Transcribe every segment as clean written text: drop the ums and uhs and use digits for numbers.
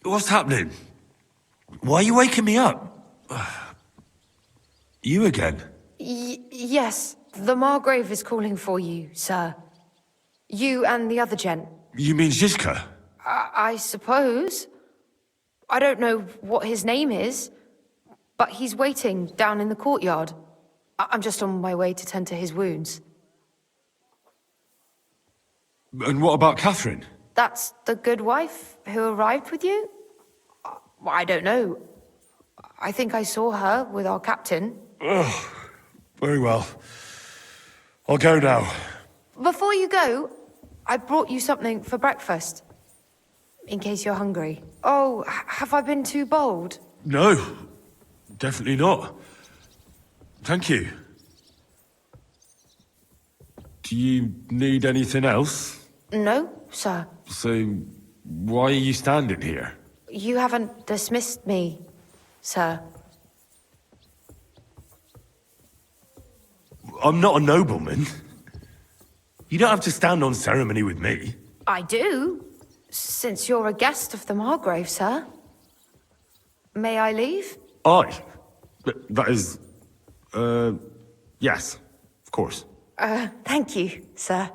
What's happening? Why are you waking me up? You again? Yes, the Margrave is calling for you, sir. You and the other gent. You mean Zizka? I suppose. I don't know what his name is, but he's waiting down in the courtyard. I'm just on my way to tend to his wounds. And what about Catherine? That's the good wife who arrived with you? I don't know. I think I saw her with our captain. Oh, very well. I'll go now. Before you go, I brought you something for breakfast. In case you're hungry. Oh, have I been too bold? No, definitely not. Thank you. Do you need anything else? No, sir. So, why are you standing here? You haven't dismissed me, sir. I'm not a nobleman. You don't have to stand on ceremony with me. I do, since you're a guest of the Margrave, sir. May I leave? That is... yes, of course. Thank you, sir.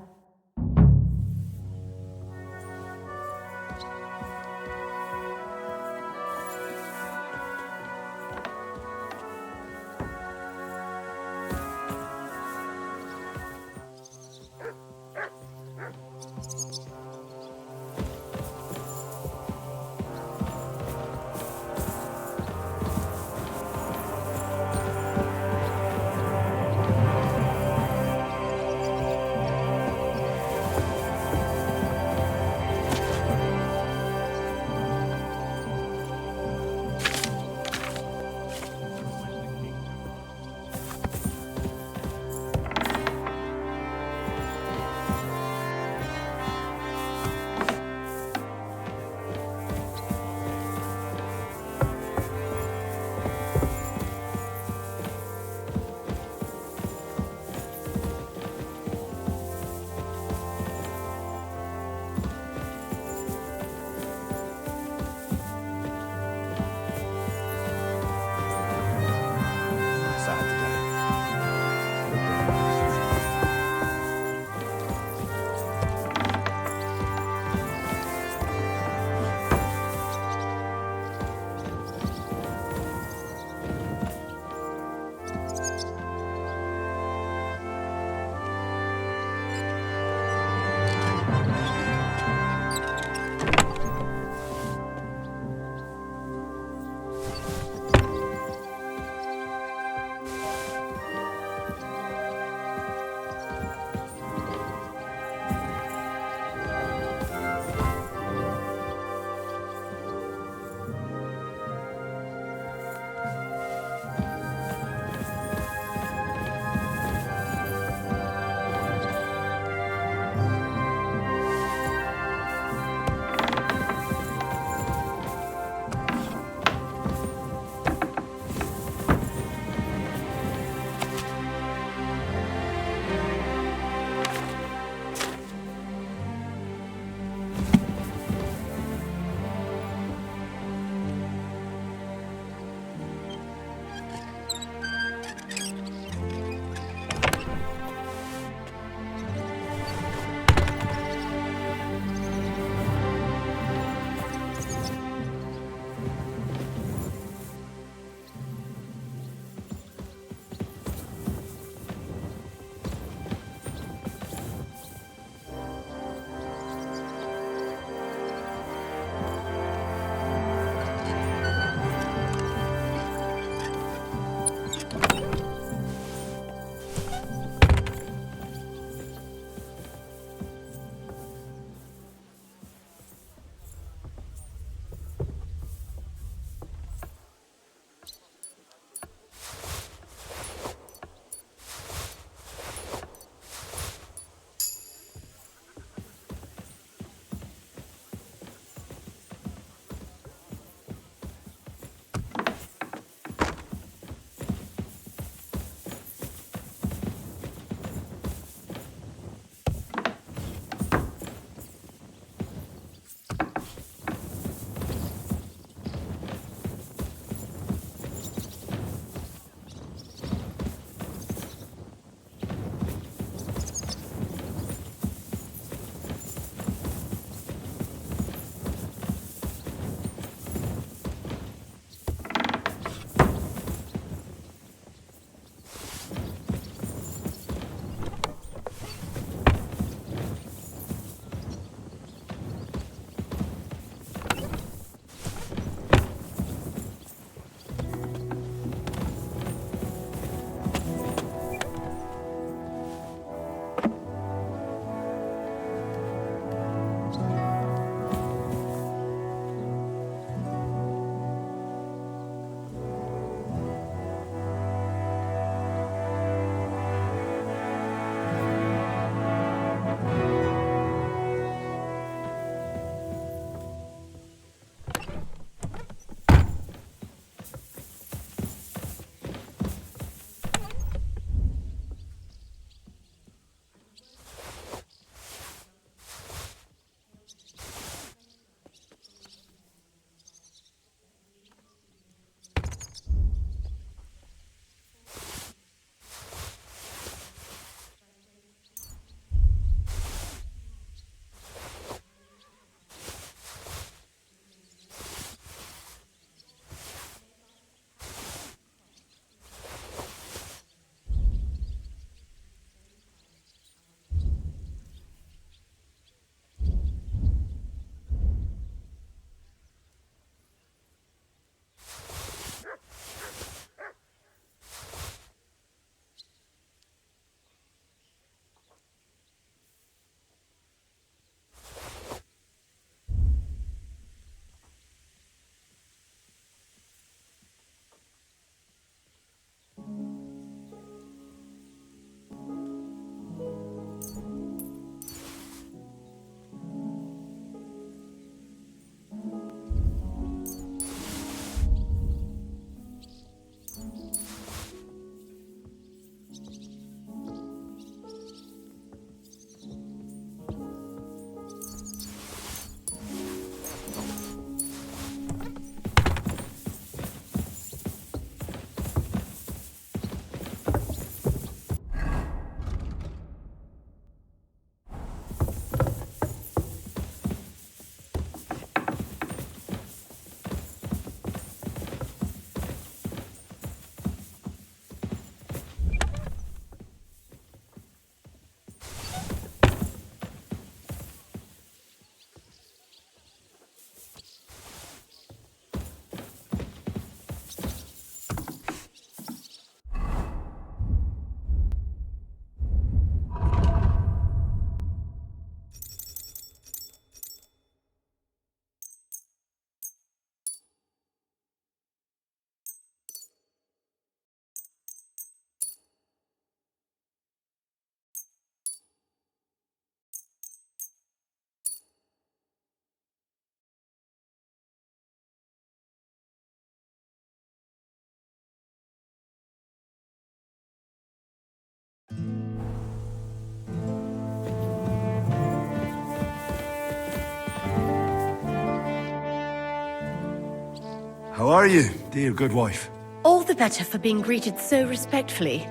How are you, dear good wife? All the better for being greeted so respectfully.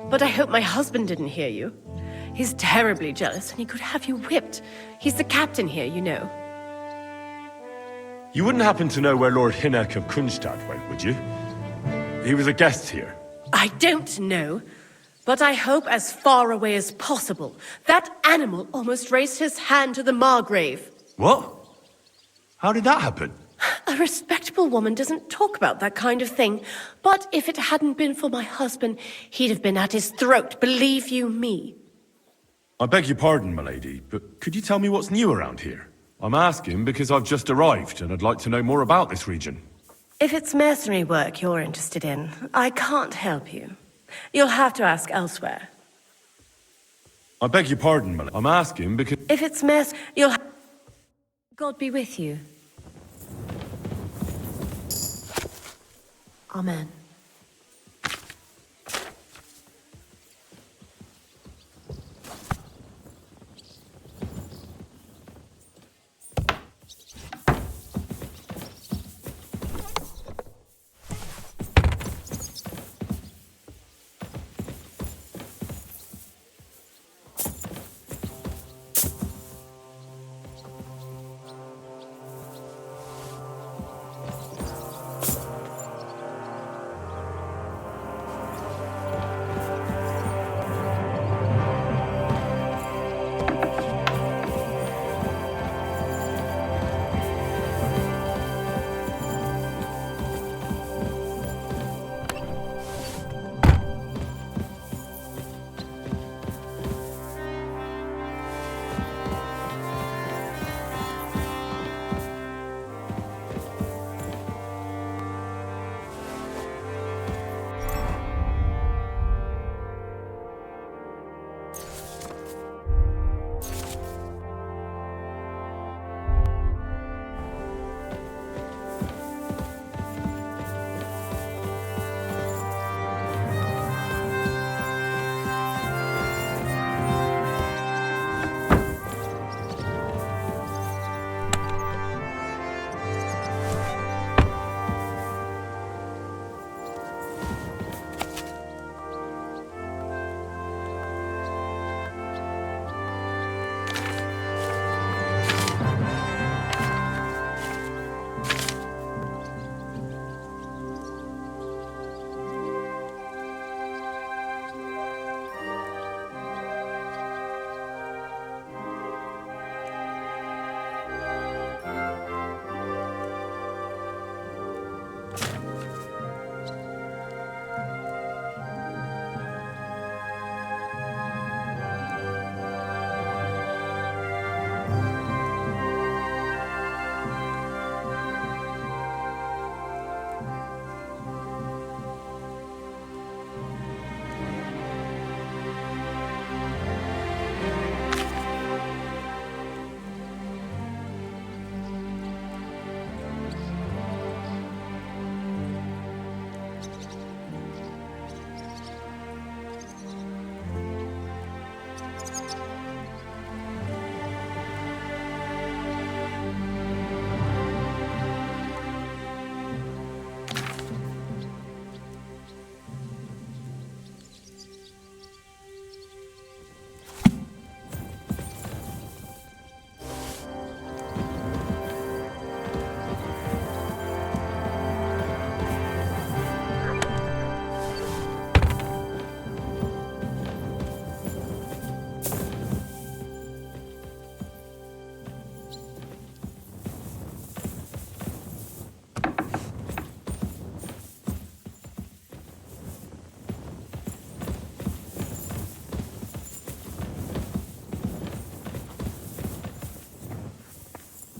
But I hope my husband didn't hear you. He's terribly jealous and he could have you whipped. He's the captain here, you know. You wouldn't happen to know where Lord Hinnock of Kunstad went, would you? He was a guest here. I don't know, but I hope as far away as possible. That animal almost raised his hand to the Margrave. What? How did that happen? A respectable woman doesn't talk about that kind of thing. But if it hadn't been for my husband, he'd have been at his throat, believe you me. I beg your pardon, milady, but could you tell me what's new around here? I'm asking because I've just arrived and I'd like to know more about this region. If it's mercenary work you're interested in, I can't help you. You'll have to ask elsewhere. I beg your pardon, milady. I'm asking because... If it's God be with you. Amen.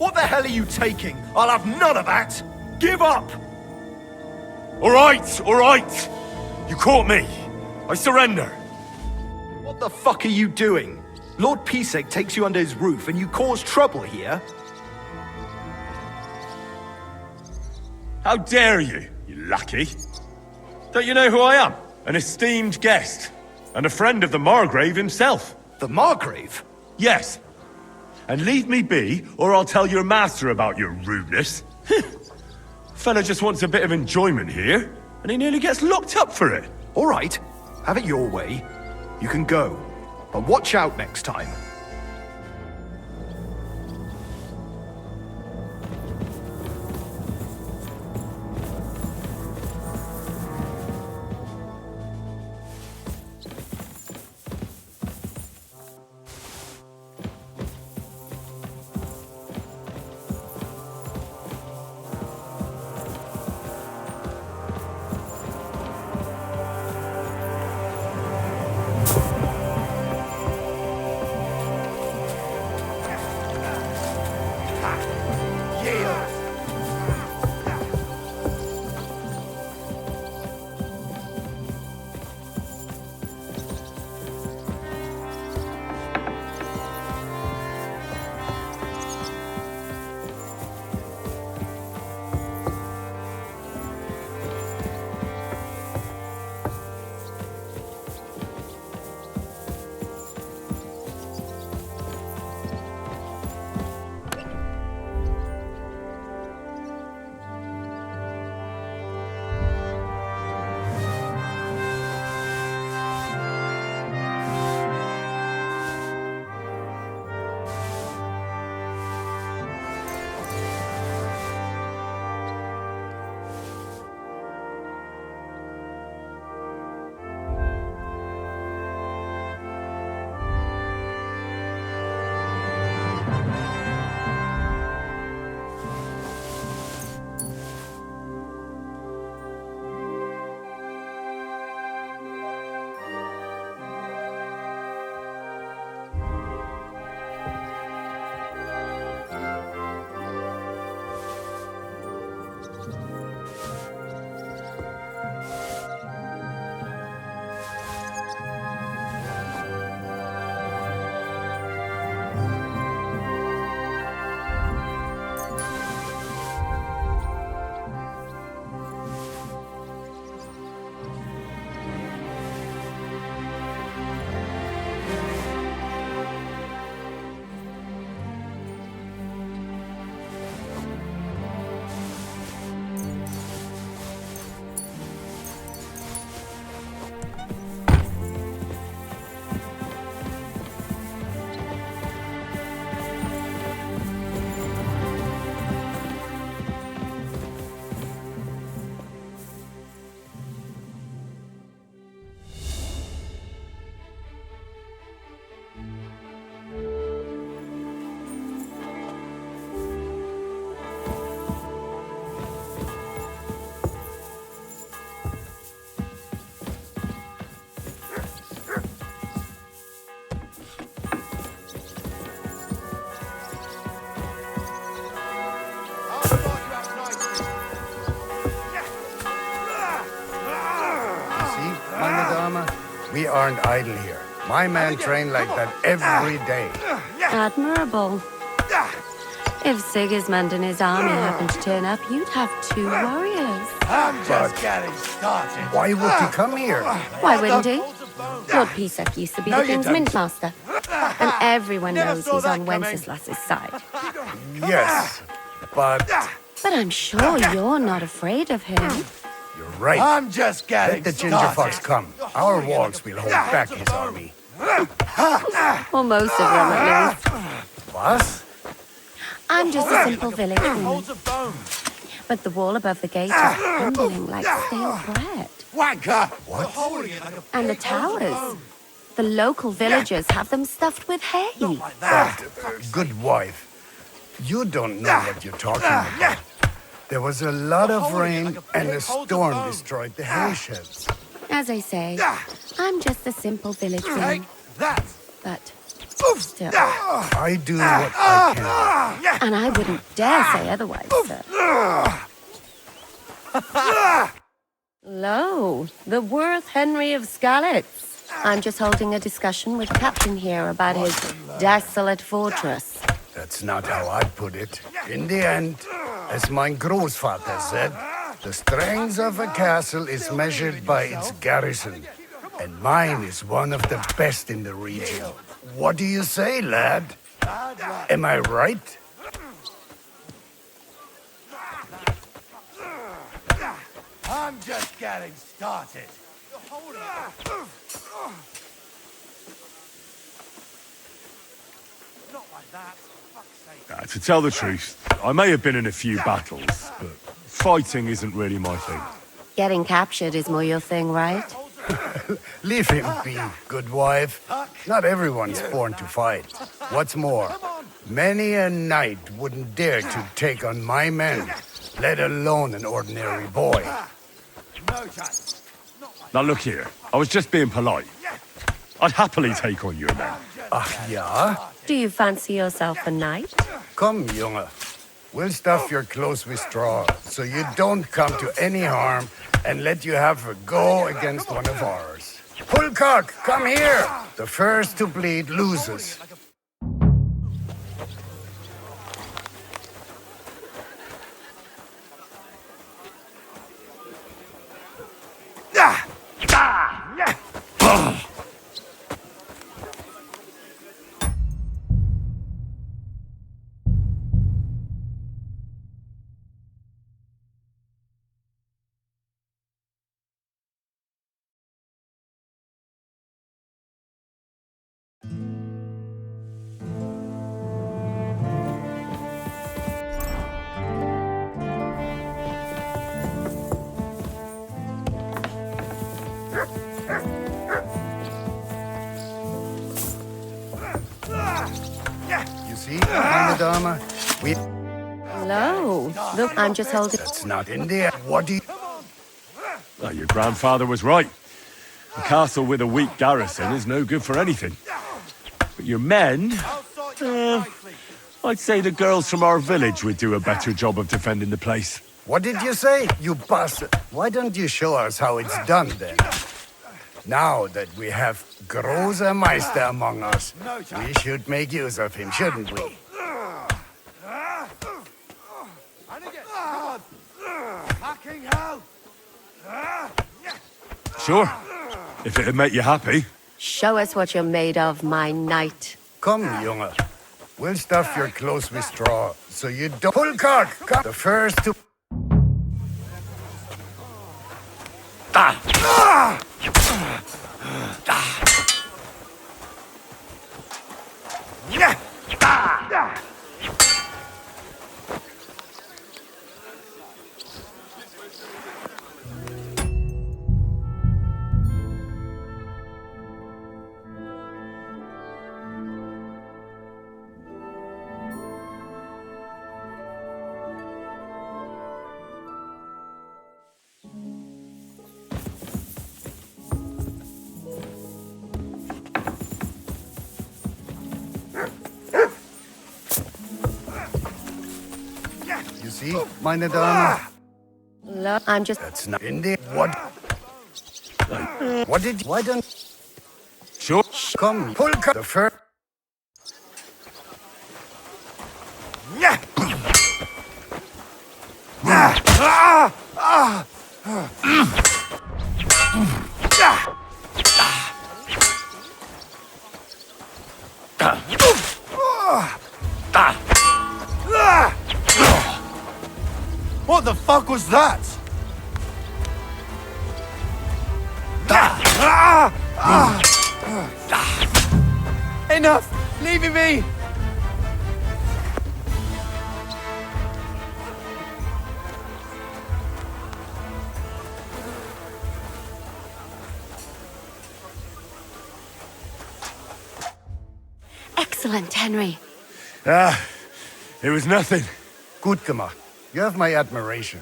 What the hell are you taking? I'll have none of that! Give up! All right! You caught me. I surrender. What the fuck are you doing? Lord Pisek takes you under his roof and you cause trouble here? How dare you, you lucky? Don't you know who I am? An esteemed guest. And a friend of the Margrave himself. The Margrave? Yes. And leave me be, or I'll tell your master about your rudeness. Fella just wants a bit of enjoyment here, and he nearly gets locked up for it. All right, have it your way. You can go, but watch out next time. We aren't idle here. My men train like that every day. Admirable. If Sigismund and his army happened to turn up, you'd have 2 warriors. I'm just getting started. Why would he come here? Why wouldn't he? Lord Pisak used to be the king's mint master. And everyone knows he's on Wenceslas's side. Yes, but... But I'm sure you're not afraid of him. You're right. I'm just getting Let the ginger fox come. Our walls will hold back his army. Or most of them, at least. What? I'm just a simple village woman. But the wall above the gate is crumbling like stale bread. Wanker! What? And the towers. The local villagers have them stuffed with hay. But, good wife, you don't know what you're talking about. There was a lot of rain and a storm destroyed the hay sheds. As I say, I'm just a simple village woman. But still. I do what I can. And I wouldn't dare say otherwise, sir. Lo, the Worth Henry of Skalitz. I'm just holding a discussion with the captain here about his desolate fortress. That's not how I put it. In the end, as my großvater said, the strength of a castle is measured by its garrison. And mine is one of the best in the region. What do you say, lad? Am I right? I'm just getting started. Not like that. For fuck's sake. To tell the truth, I may have been in a few battles, but fighting isn't really my thing. Getting captured is more your thing, right? Leave him be, good wife. Not everyone's born to fight. What's more, many a knight wouldn't dare to take on my men, let alone an ordinary boy. No chance. Now look here, I was just being polite. I'd happily take on your men. Ah, yeah? Do you fancy yourself a knight? Come, Junge. We'll stuff your clothes with straw, so you don't come to any harm, and let you have a go against one of ours. Pullcock, come here! The first to bleed loses. You see, meine Dame? We... Hello. Look, I'm just holding... That's not in there. What do you... Well, your grandfather was right. A castle with a weak garrison is no good for anything. But your men... I'd say the girls from our village would do a better job of defending the place. What did you say, you bastard? Why don't you show us how it's done, then? Now that we have Großer Meister among us, we should make use of him, shouldn't we? Fucking hell! Sure, if it'd make you happy. Show us what you're made of, my knight. Come, Junge. We'll stuff your clothes with straw, so you don't... Pullcock, come! The first to... You see, meine Dame? Look, I'm just... That's not in there. What? What did... Why don't... Sure. Come, Pullcock, the first... What the fuck was that? Enough! Leave me be! Excellent, Henry. It was nothing. Gut gemacht. You have my admiration.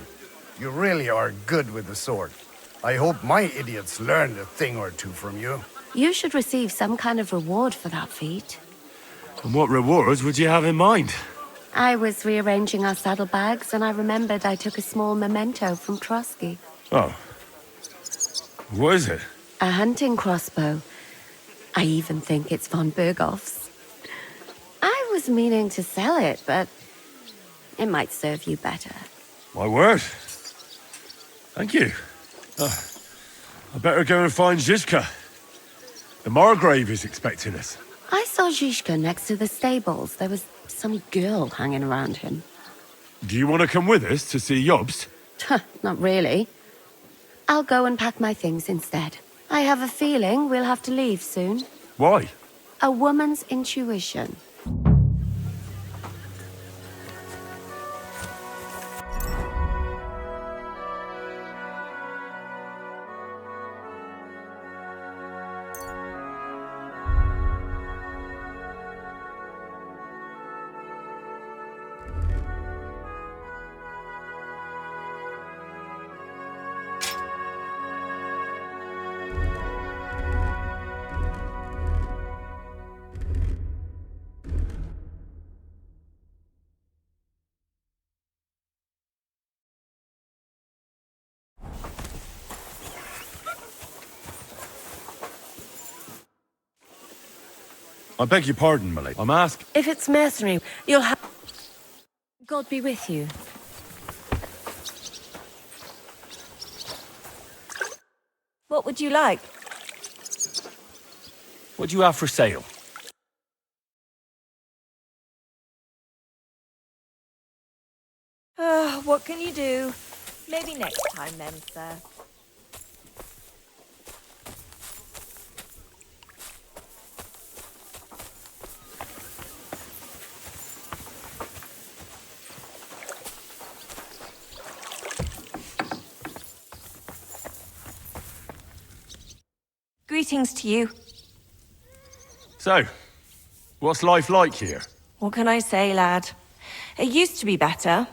You really are good with the sword. I hope my idiots learned a thing or two from you. You should receive some kind of reward for that feat. And what rewards would you have in mind? I was rearranging our saddlebags, and I remembered I took a small memento from Trotsky. Oh. What is it? A hunting crossbow. I even think it's von Berghoff's. I was meaning to sell it, but it might serve you better. My word. Thank you. I better go and find Zizka. The Margrave is expecting us. I saw Zizka next to the stables. There was some girl hanging around him. Do you want to come with us to see Jobst? Not really. I'll go and pack my things instead. I have a feeling we'll have to leave soon. Why? A woman's intuition. I beg your pardon, my lady. I'm asking. If it's mercenary, you'll have... God be with you. What would you like? What do you have for sale? What can you do? Maybe next time then, sir. Greetings to you. So, what's life like here? What can I say, lad? It used to be better.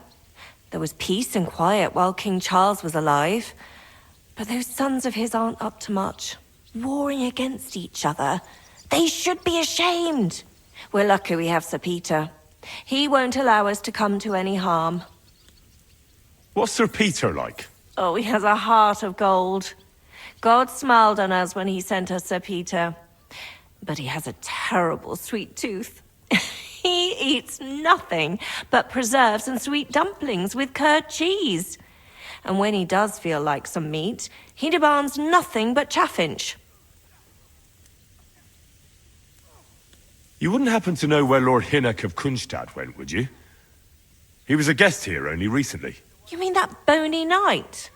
There was peace and quiet while King Charles was alive. But those sons of his aren't up to much. Warring against each other. They should be ashamed. We're lucky we have Sir Peter. He won't allow us to come to any harm. What's Sir Peter like? Oh, he has a heart of gold. God smiled on us when he sent us Sir Peter. But he has a terrible sweet tooth. He eats nothing but preserves and sweet dumplings with curd cheese. And when he does feel like some meat, he demands nothing but chaffinch. You wouldn't happen to know where Lord Hinnock of Kunstad went, would you? He was a guest here only recently. You mean that bony knight?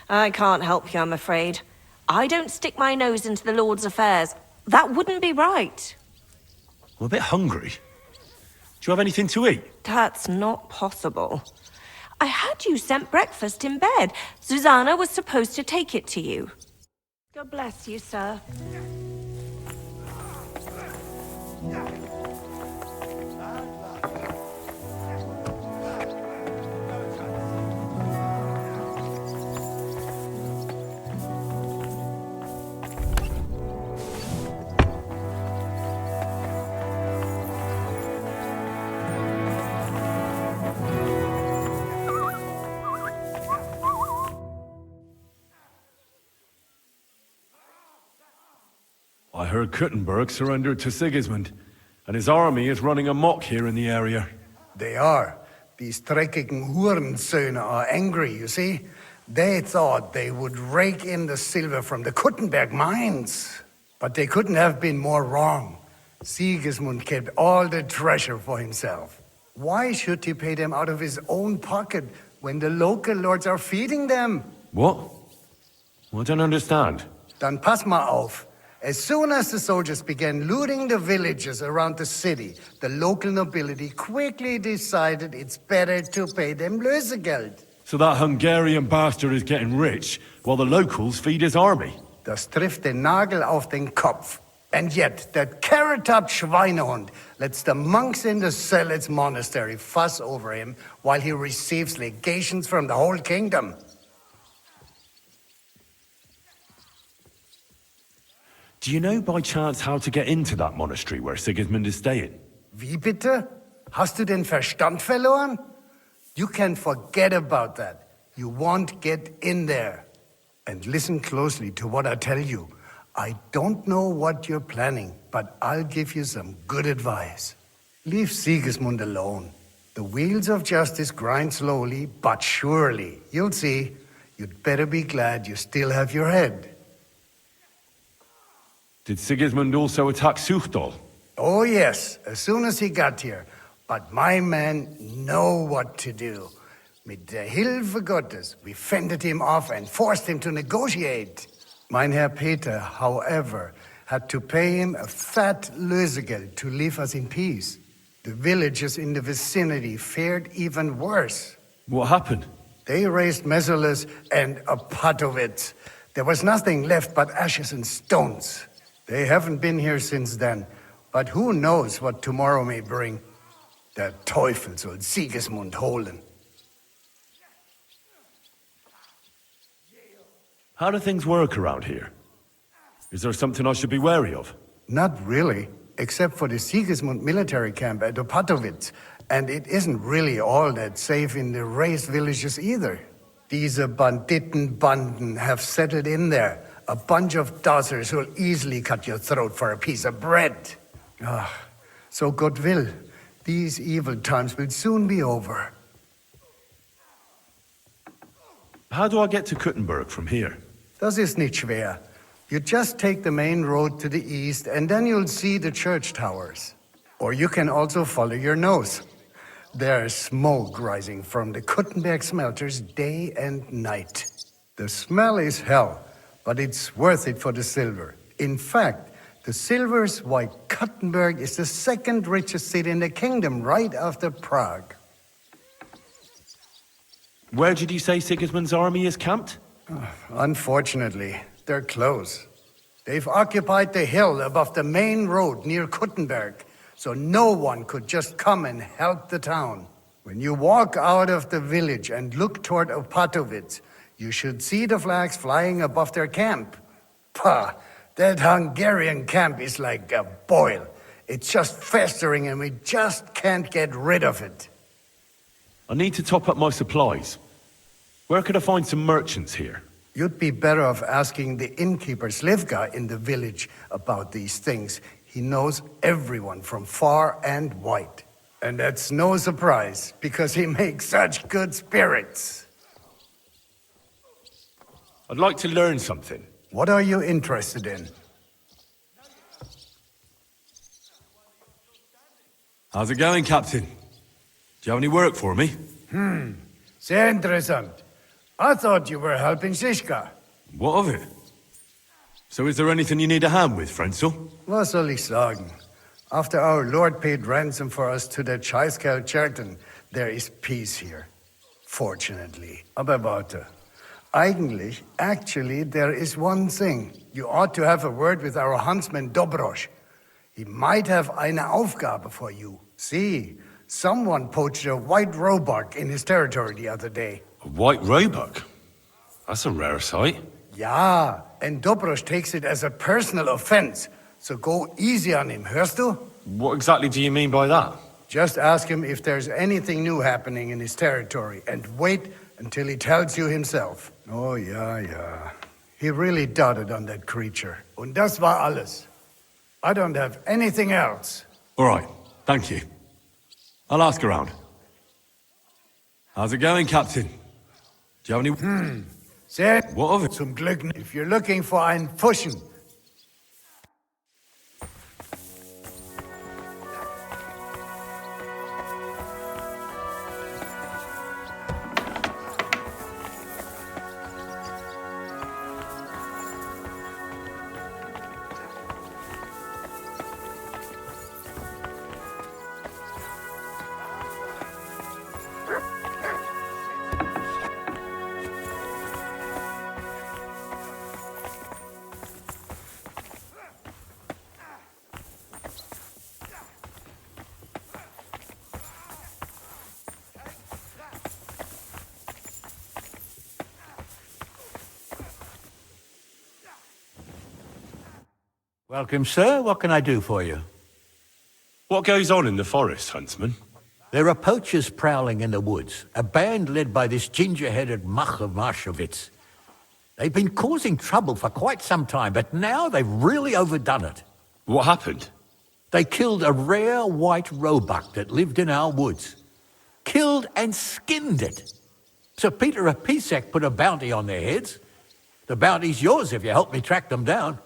I can't help you, I'm afraid. I don't stick my nose into the Lord's affairs. That wouldn't be right. I'm a bit hungry. Do you have anything to eat? That's not possible. I had you sent breakfast in bed. Susanna was supposed to take it to you. God bless you, sir. I heard Kuttenberg surrendered to Sigismund, and his army is running amok here in the area. They are. These dreckigen Hurensöhne are angry, you see? They thought they would rake in the silver from the Kuttenberg mines. But they couldn't have been more wrong. Sigismund kept all the treasure for himself. Why should he pay them out of his own pocket when the local lords are feeding them? What? I don't understand. Dann pass mal auf. As soon as the soldiers began looting the villages around the city, the local nobility quickly decided it's better to pay them Lösegeld. So that Hungarian bastard is getting rich, while the locals feed his army. Das trifft den Nagel auf den Kopf. And yet, that carrot-top Schweinehund lets the monks in the Zealots monastery fuss over him while he receives legations from the whole kingdom. Do you know by chance how to get into that monastery where Sigismund is staying? Wie bitte? Hast du den Verstand verloren? You can forget about that. You won't get in there. And listen closely to what I tell you. I don't know what you're planning, but I'll give you some good advice. Leave Sigismund alone. The wheels of justice grind slowly, but surely. You'll see. You'd better be glad you still have your head. Did Sigismund also attack Suchdol? Oh yes, as soon as he got here. But my men know what to do. Mit der Hilfe Gottes, we fended him off and forced him to negotiate. Mein Herr Peter, however, had to pay him a fat Lösegeld to leave us in peace. The villagers in the vicinity fared even worse. What happened? They raised Messerles and Opatowitz. There was nothing left but ashes and stones. They haven't been here since then, but who knows what tomorrow may bring. Der Teufel soll Sigismund holen. How do things work around here? Is there something I should be wary of? Not really, except for the Sigismund military camp at Opatowitz. And it isn't really all that safe in the raised villages either. These Banditenbanden have settled in there. A bunch of dossers who'll easily cut your throat for a piece of bread. So God will. These evil times will soon be over. How do I get to Kuttenberg from here? Das ist nicht schwer. You just take the main road to the east, and then you'll see the church towers. Or you can also follow your nose. There's smoke rising from the Kuttenberg smelters day and night. The smell is hell, but it's worth it for the silver. In fact, the silver's why Kuttenberg is the second richest city in the kingdom, right after Prague. Where did you say Sigismund's army is camped? Unfortunately, they're close. They've occupied the hill above the main road near Kuttenberg, so no one could just come and help the town. When you walk out of the village and look toward Opatowitz, you should see the flags flying above their camp. Pah, that Hungarian camp is like a boil. It's just festering and we just can't get rid of it. I need to top up my supplies. Where could I find some merchants here? You'd be better off asking the innkeeper Slivka in the village about these things. He knows everyone from far and wide. And that's no surprise, because he makes such good spirits. I'd like to learn something. What are you interested in? How's it going, Captain? Do you have any work for me? Sehr interessant. I thought you were helping Sischka. What of it? So is there anything you need a hand with, Frenzel? Was soll ich sagen? After our Lord paid ransom for us to the Chaiskel Cherton, there is peace here. Fortunately. Aber warte. Actually, there is one thing. You ought to have a word with our huntsman Dobrosch. He might have eine Aufgabe for you. See, someone poached a White Roebuck in his territory the other day. A White Roebuck? That's a rare sight. Ja, and Dobrosch takes it as a personal offense. So go easy on him, hörst du? What exactly do you mean by that? Just ask him if there's anything new happening in his territory, and wait until he tells you himself. Oh, yeah. He really doted on that creature. Und das war alles. I don't have anything else. All right, thank you. I'll ask around. How's it going, Captain? Do you have any... Sehr What of it? zum Glück. If you're looking for einen Pfuschen, Welcome, sir. What can I do for you? What goes on in the forest, Huntsman? There are poachers prowling in the woods, a band led by this ginger-headed Mach of Marshowitz. They've been causing trouble for quite some time, but now they've really overdone it. What happened? They killed a rare White Roebuck that lived in our woods. Killed and skinned it. Sir Peter of Pisek put a bounty on their heads. The bounty's yours if you help me track them down.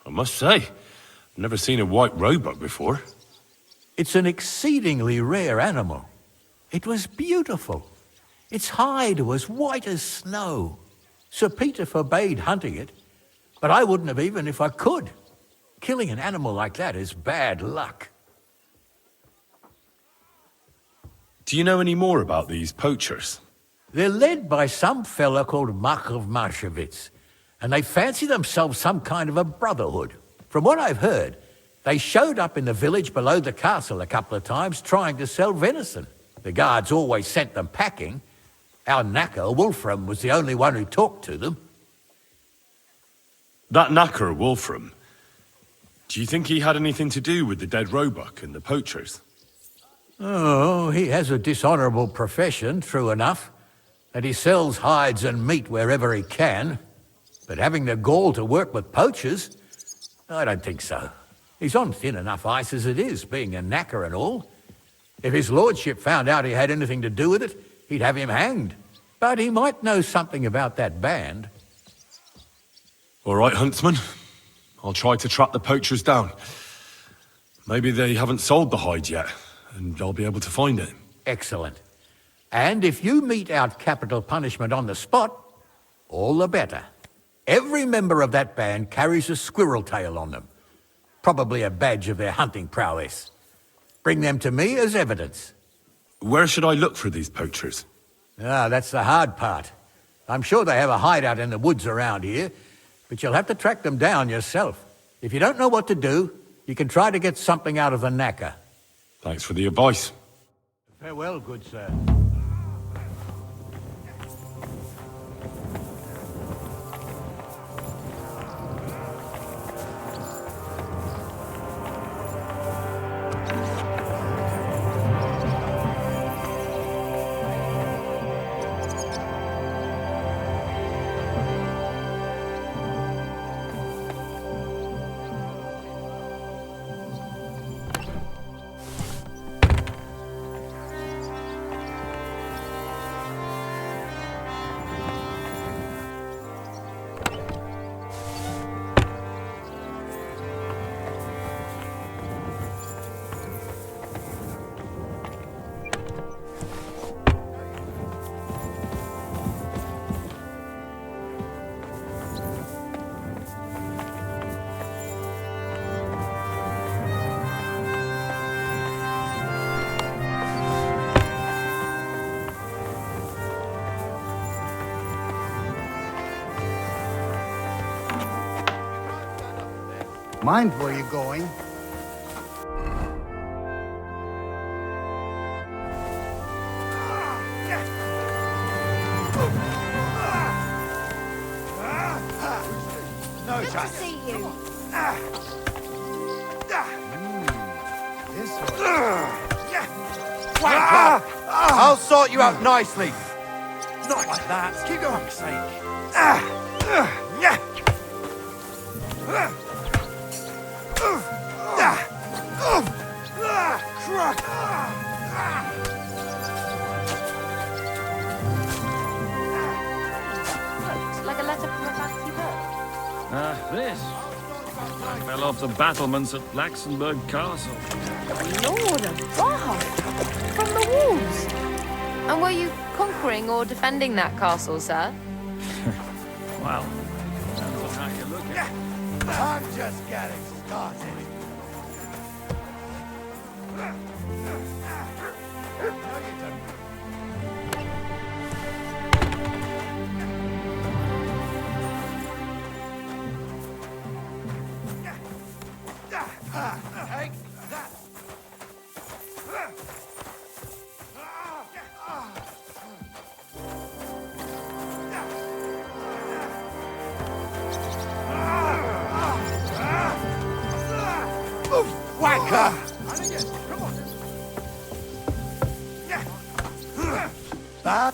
I must say, I've never seen a White Roebuck before. It's an exceedingly rare animal. It was beautiful. Its hide was white as snow. Sir Peter forbade hunting it, but I wouldn't have even if I could. Killing an animal like that is bad luck. Do you know any more about these poachers? They're led by some fella called Mark of Marshevitz, and they fancy themselves some kind of a brotherhood. From what I've heard, they showed up in the village below the castle a couple of times trying to sell venison. The guards always sent them packing. Our knacker, Wolfram, was the only one who talked to them. That knacker, Wolfram, do you think he had anything to do with the dead Roebuck and the poachers? Oh, he has a dishonourable profession, true enough, and he sells hides and meat wherever he can. But having the gall to work with poachers, I don't think so. He's on thin enough ice as it is, being a knacker and all. If his lordship found out he had anything to do with it, he'd have him hanged. But he might know something about that band. All right, huntsman. I'll try to track the poachers down. Maybe they haven't sold the hide yet, and I'll be able to find it. Excellent. And if you mete out capital punishment on the spot, all the better. Every member of that band carries a squirrel tail on them. Probably a badge of their hunting prowess. Bring them to me as evidence. Where should I look for these poachers? Ah, that's the hard part. I'm sure they have a hideout in the woods around here, but you'll have to track them down yourself. If you don't know what to do, you can try to get something out of the knacker. Thanks for the advice. Farewell, good sir. Mind where you're going. No Good to chance. see you. This one. Wanker! I'll sort you out nicely. Not like that. Keep going. Fuck's sake. Looks like a letter from a fancy book. This. I fell off the battlements at Laxenburg Castle. Lord above! From the walls! And were you conquering or defending that castle, sir? Well, depends on how you look at it. I'm just getting started. Take that. Wanker! Come on. That.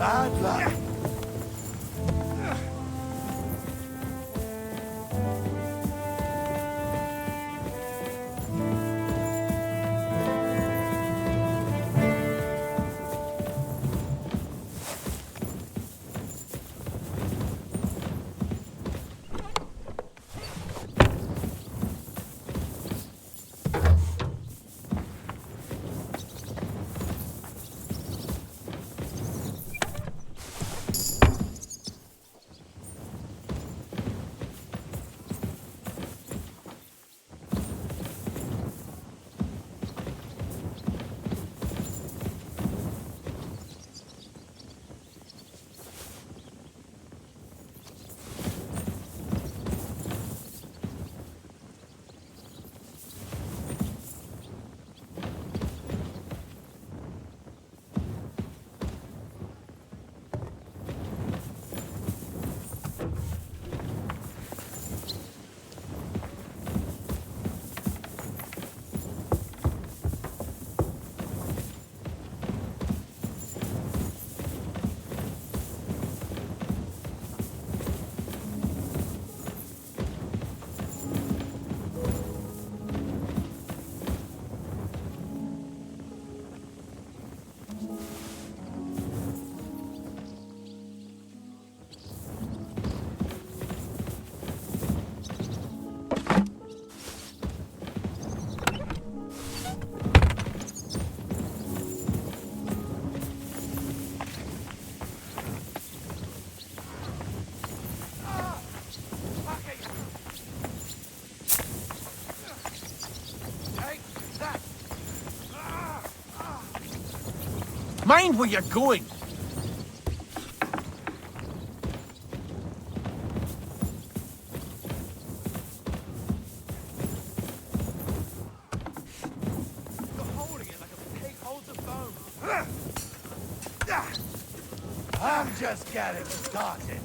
Bad luck. Mind where you're going! You're holding it like a pig holds a bone. I'm just getting started.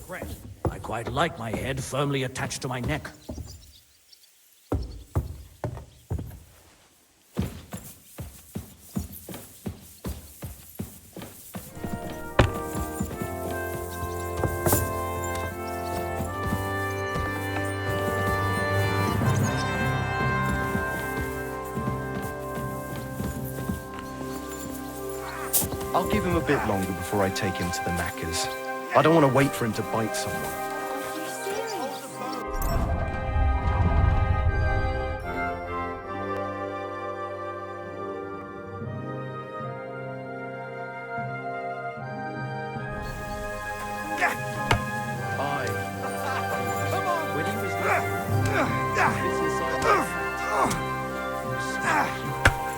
I quite like my head firmly attached to my neck. I'll give him a bit longer before I take him to the knackers. I don't want to wait for him to bite someone.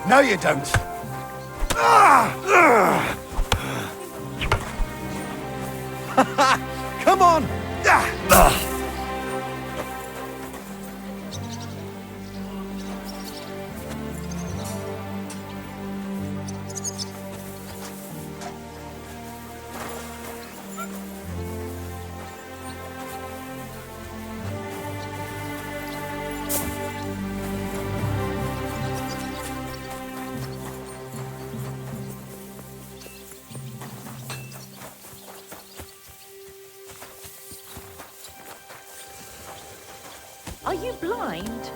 No, you don't. Come on! Are you blind?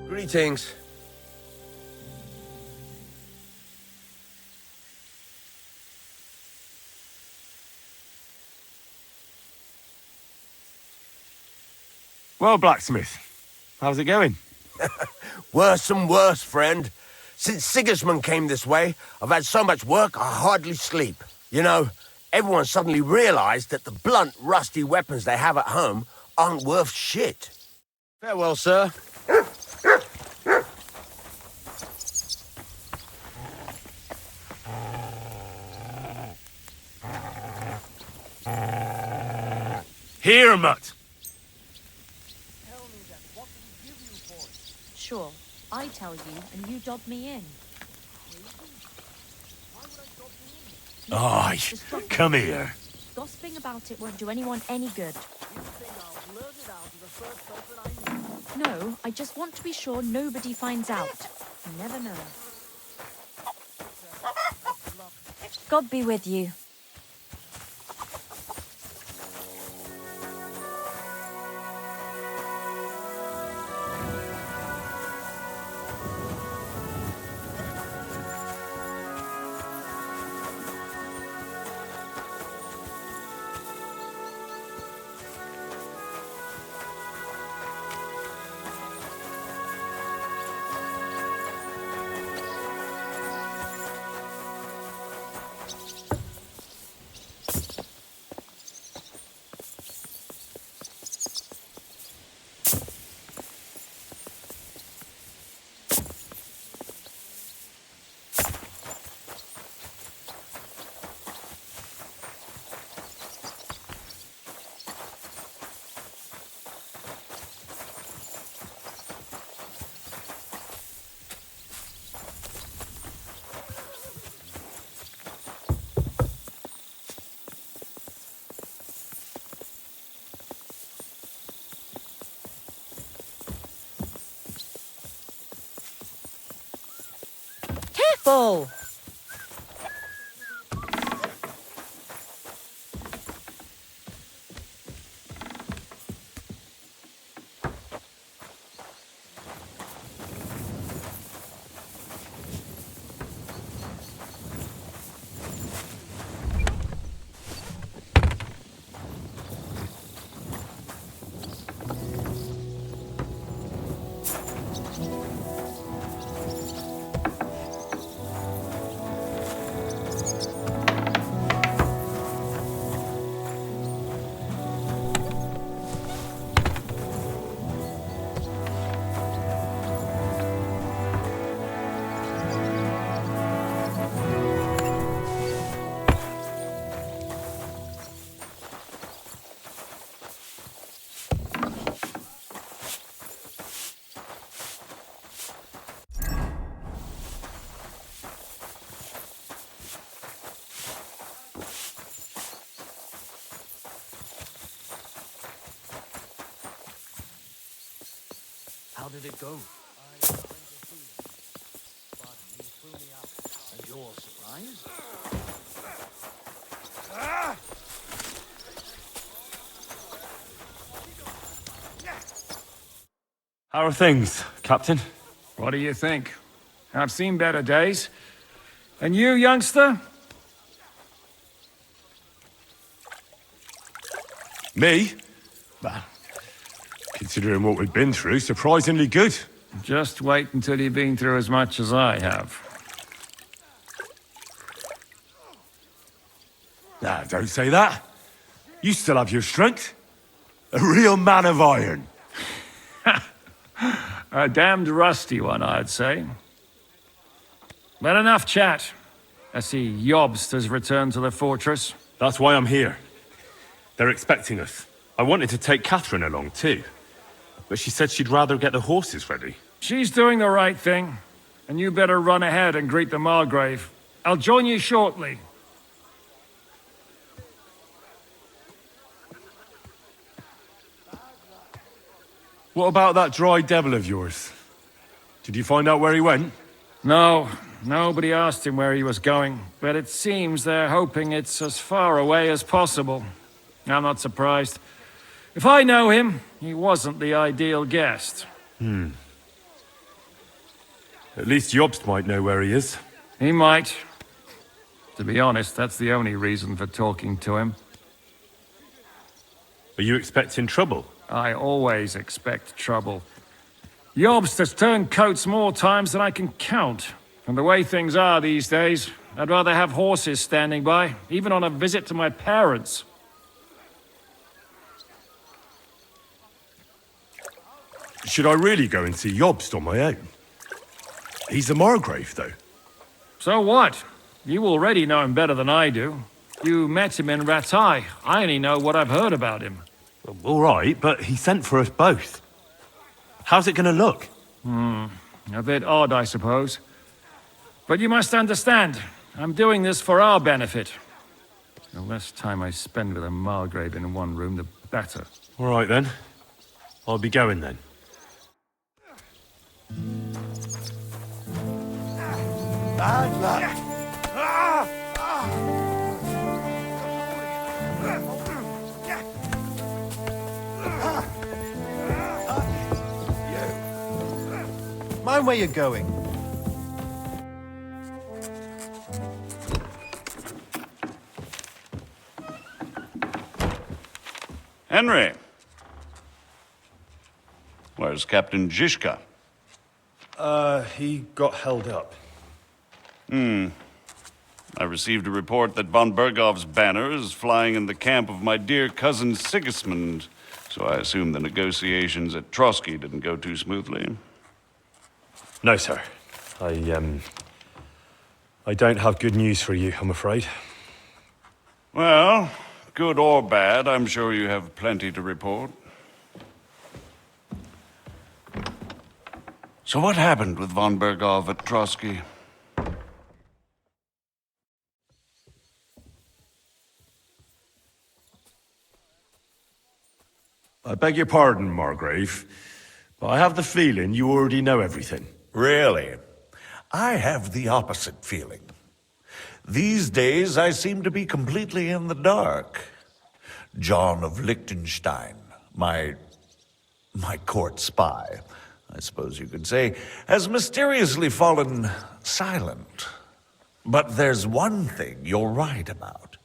Greetings. Well, blacksmith, how's it going? Worse and worse, friend. Since Sigismund came this way, I've had so much work I hardly sleep. You know, everyone suddenly realized that the blunt, rusty weapons they have at home aren't worth shit. Farewell, sir. Here, mutt. Sure, I tell you, and you dob me in. Aye, come here. Gossiping about it won't do anyone any good. No, I just want to be sure nobody finds out. You never know. God be with you. Careful! How did it go? And you're surprised? How are things, Captain? What do you think? I've seen better days. And you, youngster? Me? Well, considering what we've been through, surprisingly good. Just wait until you've been through as much as I have. Nah, don't say that. You still have your strength. A real man of iron. A damned rusty one, I'd say. But enough chat. I see Jobst has returned to the fortress. That's why I'm here. They're expecting us. I wanted to take Catherine along too, but she said she'd rather get the horses ready. She's doing the right thing, and you better run ahead and greet the Margrave. I'll join you shortly. What about that dry devil of yours? Did you find out where he went? No, nobody asked him where he was going, but it seems they're hoping it's as far away as possible. I'm not surprised. If I know him, he wasn't the ideal guest. At least Jobst might know where he is. He might. To be honest, that's the only reason for talking to him. Are you expecting trouble? I always expect trouble. Jobst has turned coats more times than I can count. And the way things are these days, I'd rather have horses standing by, even on a visit to my parents. Should I really go and see Jobst on my own? He's a Margrave, though. So what? You already know him better than I do. You met him in Ratai. I only know what I've heard about him. Well, all right, but he sent for us both. How's it going to look? A bit odd, I suppose. But you must understand, I'm doing this for our benefit. The less time I spend with a Margrave in one room, the better. All right, then. I'll be going, then. Bad luck. Mind where you're going. Henry. Where's Captain Zizka? He got held up. I received a report that von Bergov's banner is flying in the camp of my dear cousin Sigismund, so I assume the negotiations at Trotsky didn't go too smoothly. No, sir. I don't have good news for you, I'm afraid. Well, good or bad, I'm sure you have plenty to report. So what happened with von Bergov at Trotsky? I beg your pardon, Margrave, but I have the feeling you already know everything. Really? I have the opposite feeling. These days, I seem to be completely in the dark. John of Liechtenstein, my court spy, I suppose you could say, has mysteriously fallen silent. But there's one thing you're right about.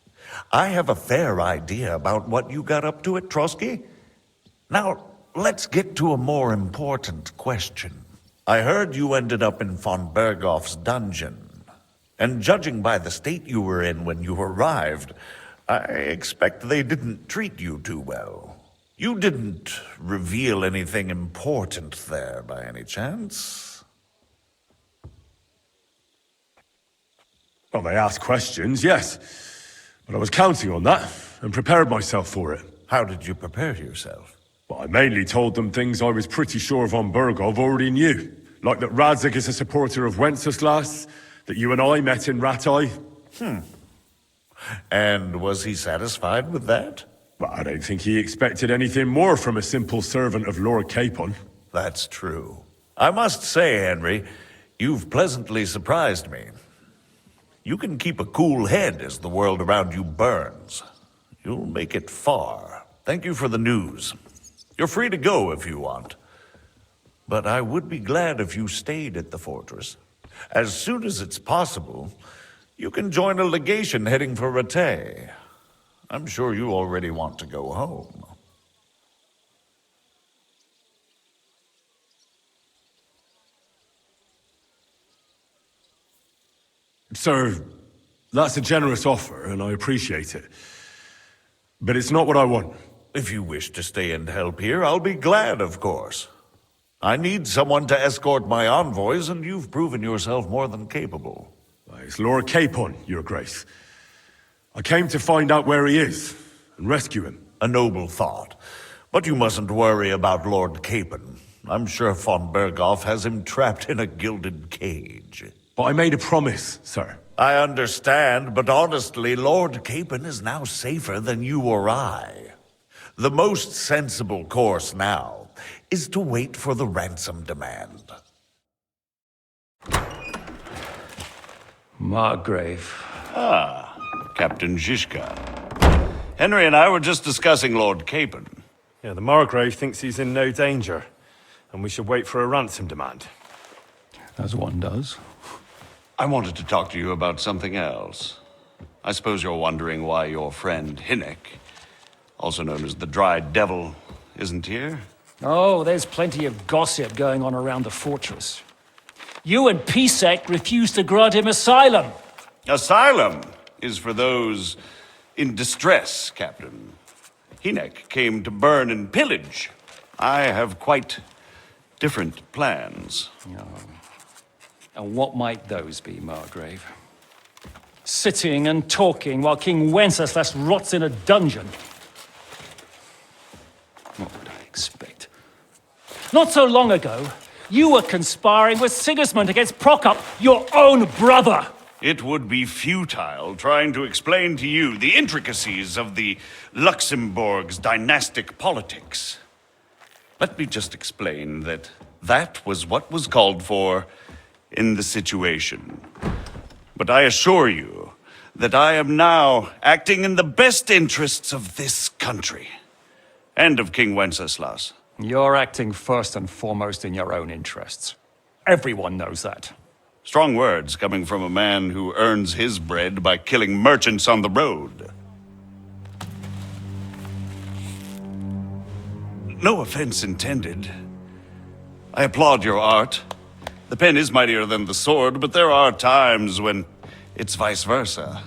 I have a fair idea about what you got up to at Trotsky. Now, let's get to a more important question. I heard you ended up in von Bergov's dungeon. And judging by the state you were in when you arrived, I expect they didn't treat you too well. You didn't reveal anything important there by any chance? Well, they asked questions, yes. But I was counting on that, and prepared myself for it. How did you prepare yourself? Well, I mainly told them things I was pretty sure von Bergov already knew. Like that Radzig is a supporter of Wenceslas, that you and I met in Ratai. And was he satisfied with that? Well, I don't think he expected anything more from a simple servant of Lord Capon. That's true. I must say, Henry, you've pleasantly surprised me. You can keep a cool head as the world around you burns. You'll make it far. Thank you for the news. You're free to go if you want. But I would be glad if you stayed at the fortress. As soon as it's possible, you can join a legation heading for Rattay. I'm sure you already want to go home. Sir, that's a generous offer, and I appreciate it. But it's not what I want. If you wish to stay and help here, I'll be glad, of course. I need someone to escort my envoys, and you've proven yourself more than capable. It's Lord Capon, Your Grace. I came to find out where he is, and rescue him. A noble thought. But you mustn't worry about Lord Capon. I'm sure von Berghoff has him trapped in a gilded cage. But I made a promise, sir. I understand, but honestly, Lord Capon is now safer than you or I. The most sensible course now is to wait for the ransom demand. Margrave. Ah, Captain Zizka. Henry and I were just discussing Lord Capon. Yeah, the Margrave thinks he's in no danger, and we should wait for a ransom demand. As one does. I wanted to talk to you about something else. I suppose you're wondering why your friend Hinnek, also known as the Dried Devil, isn't here? Oh, there's plenty of gossip going on around the fortress. You and Pisek refused to grant him asylum. Asylum is for those in distress, Captain. Hinnek came to burn and pillage. I have quite different plans. Oh. And what might those be, Margrave? Sitting and talking while King Wenceslas rots in a dungeon. What would I expect? Not so long ago, you were conspiring with Sigismund against Prokop, your own brother! It would be futile trying to explain to you the intricacies of the Luxembourg's dynastic politics. Let me just explain that that was what was called for in the situation. But I assure you that I am now acting in the best interests of this country and of King Wenceslas. You're acting first and foremost in your own interests. Everyone knows that. Strong words coming from a man who earns his bread by killing merchants on the road. No offense intended. I applaud your art. The pen is mightier than the sword, but there are times when it's vice versa.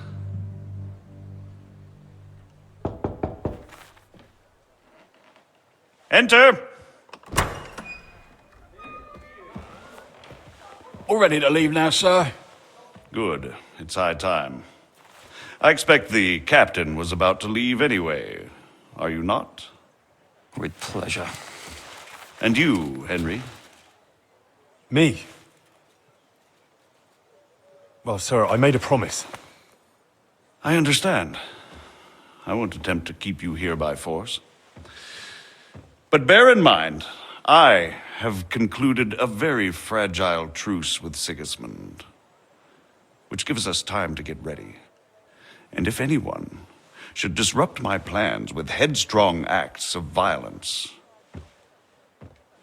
Enter! All ready to leave now, sir? Good. It's high time. I expect the captain was about to leave anyway. Are you not? With pleasure. And you, Henry? Me? Well, sir, I made a promise. I understand. I won't attempt to keep you here by force. But bear in mind, I have concluded a very fragile truce with Sigismund, which gives us time to get ready. And if anyone should disrupt my plans with headstrong acts of violence,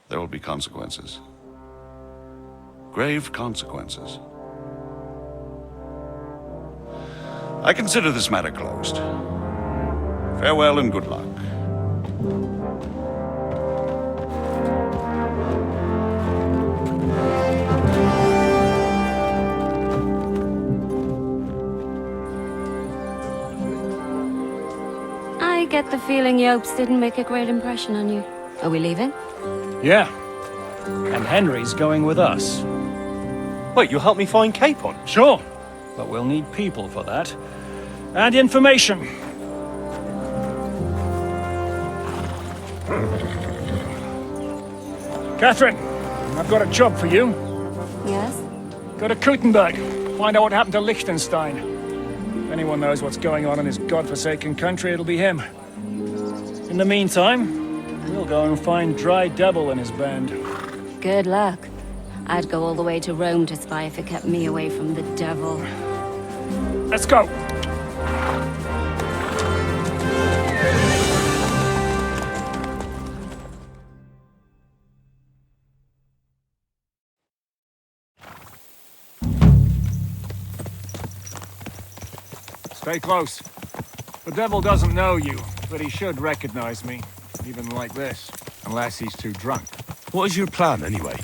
there will be consequences. Grave consequences. I consider this matter closed. Farewell and good luck. I get the feeling Yopes didn't make a great impression on you. Are we leaving? Yeah. And Henry's going with us. Wait, you'll help me find Capon? Sure. But we'll need people for that. And information. Catherine, I've got a job for you. Yes? Go to Kuttenberg. Find out what happened to Liechtenstein. If anyone knows what's going on in this godforsaken country, it'll be him. In the meantime, We'll go and find Dry Devil and his band. Good luck. I'd go all the way to Rome to spy if it kept me away from the devil. Let's go! Stay close. The devil doesn't know you, but he should recognize me, even like this, unless he's too drunk. What is your plan, anyway?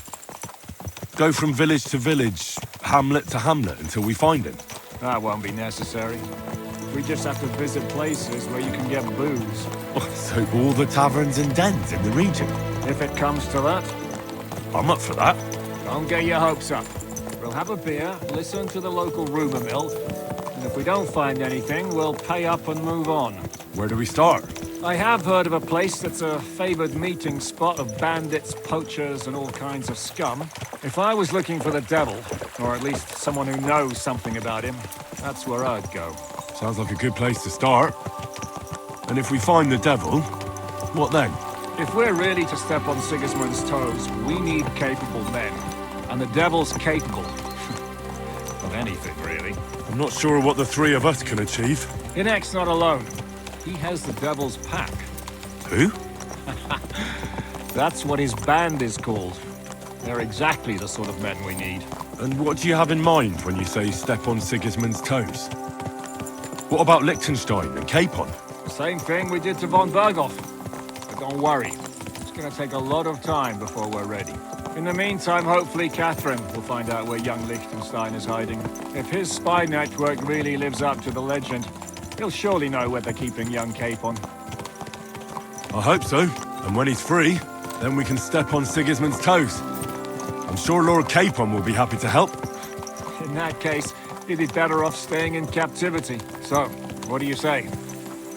Go from village to village, hamlet to hamlet, until we find him? That won't be necessary. We just have to visit places where you can get booze. So all the taverns and dens in the region? If it comes to that. I'm up for that. Don't get your hopes up. We'll have a beer, listen to the local rumor mill, and if we don't find anything, we'll pay up and move on. Where do we start? I have heard of a place that's a favored meeting spot of bandits, poachers, and all kinds of scum. If I was looking for the devil, or at least someone who knows something about him, that's where I'd go. Sounds like a good place to start. And if we find the devil, what then? If we're really to step on Sigismund's toes, we need capable men. And the devil's capable. Of anything, really. I'm not sure what the three of us can achieve. Inek's not alone. He has the devil's pack. Who? That's what his band is called. They're exactly the sort of men we need. And what do you have in mind when you say step on Sigismund's toes? What about Liechtenstein and Capon? The same thing we did to von Berghoff. But don't worry, it's gonna take a lot of time before we're ready. In the meantime, hopefully Catherine will find out where young Liechtenstein is hiding. If his spy network really lives up to the legend, he'll surely know where they're keeping young Capon. I hope so. And when he's free, then we can step on Sigismund's toes. I'm sure Lord Capon will be happy to help. In that case, he'd be better off staying in captivity. So, what do you say?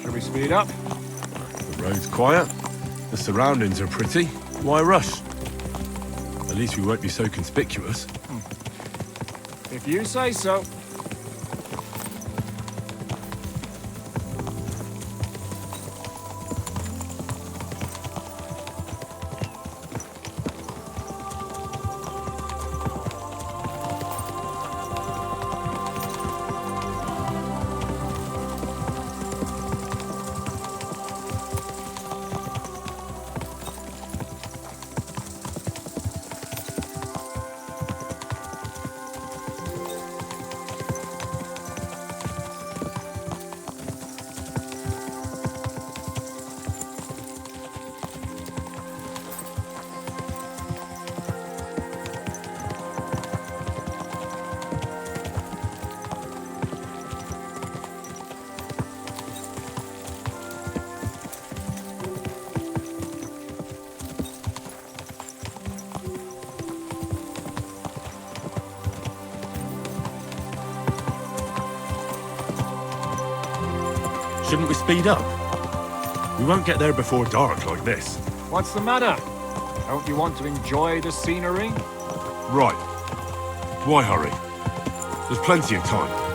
Should we speed up? The road's quiet. The surroundings are pretty. Why rush? At least we won't be so conspicuous. If you say so. Shouldn't we speed up? We won't get there before dark like this. What's the matter? Don't you want to enjoy the scenery? Right. Why hurry? There's plenty of time.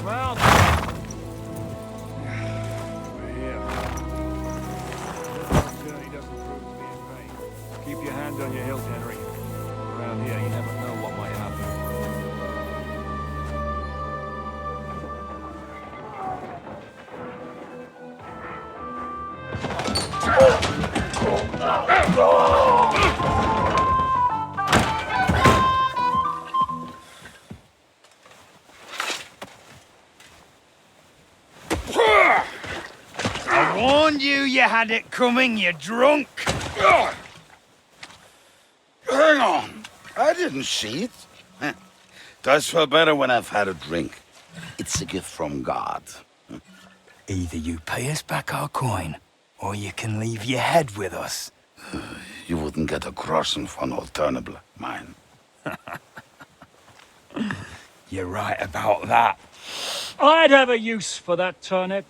Well, we're here. This journey doesn't prove to be in vain. Keep your hand on your hilt, Henry. Around here, you never know what might happen. I warned you had it coming, you drunk. Hang on. I didn't see it. Does feel better when I've had a drink. It's a gift from God. Either you pay us back our coin, or you can leave your head with us. You wouldn't get a crossing for an alternative, mine. You're right about that. I'd have a use for that turnip.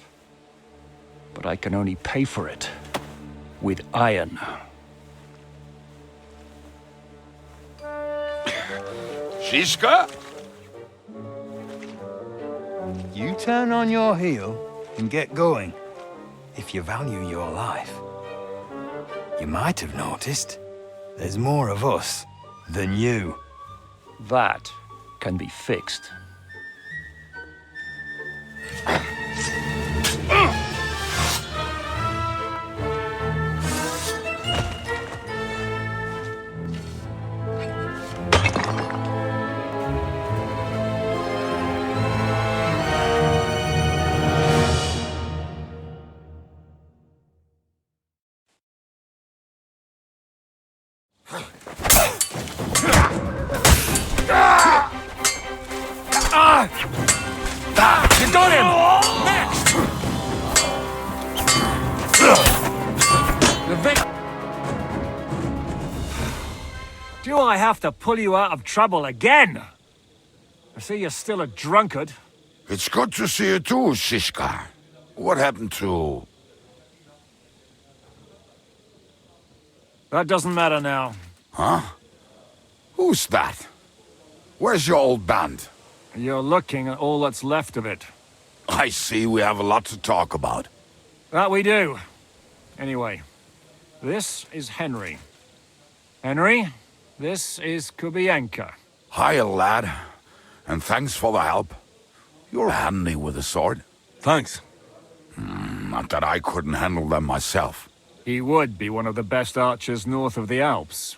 But I can only pay for it with iron. Shiska? You turn on your heel and get going, if you value your life. You might have noticed, there's more of us than you. That can be fixed. You got him! Next! Do I have to pull you out of trouble again? I see you're still a drunkard. It's good to see you too, Shiska. What happened to... That doesn't matter now. Huh? Who's that? Where's your old band? You're looking at all that's left of it. I see we have a lot to talk about. That we do. Anyway, this is Henry. Henry, this is Kubienka. Hiya, lad. And thanks for the help. You're handy with a sword. Thanks. Not that I couldn't handle them myself. He would be one of the best archers north of the Alps.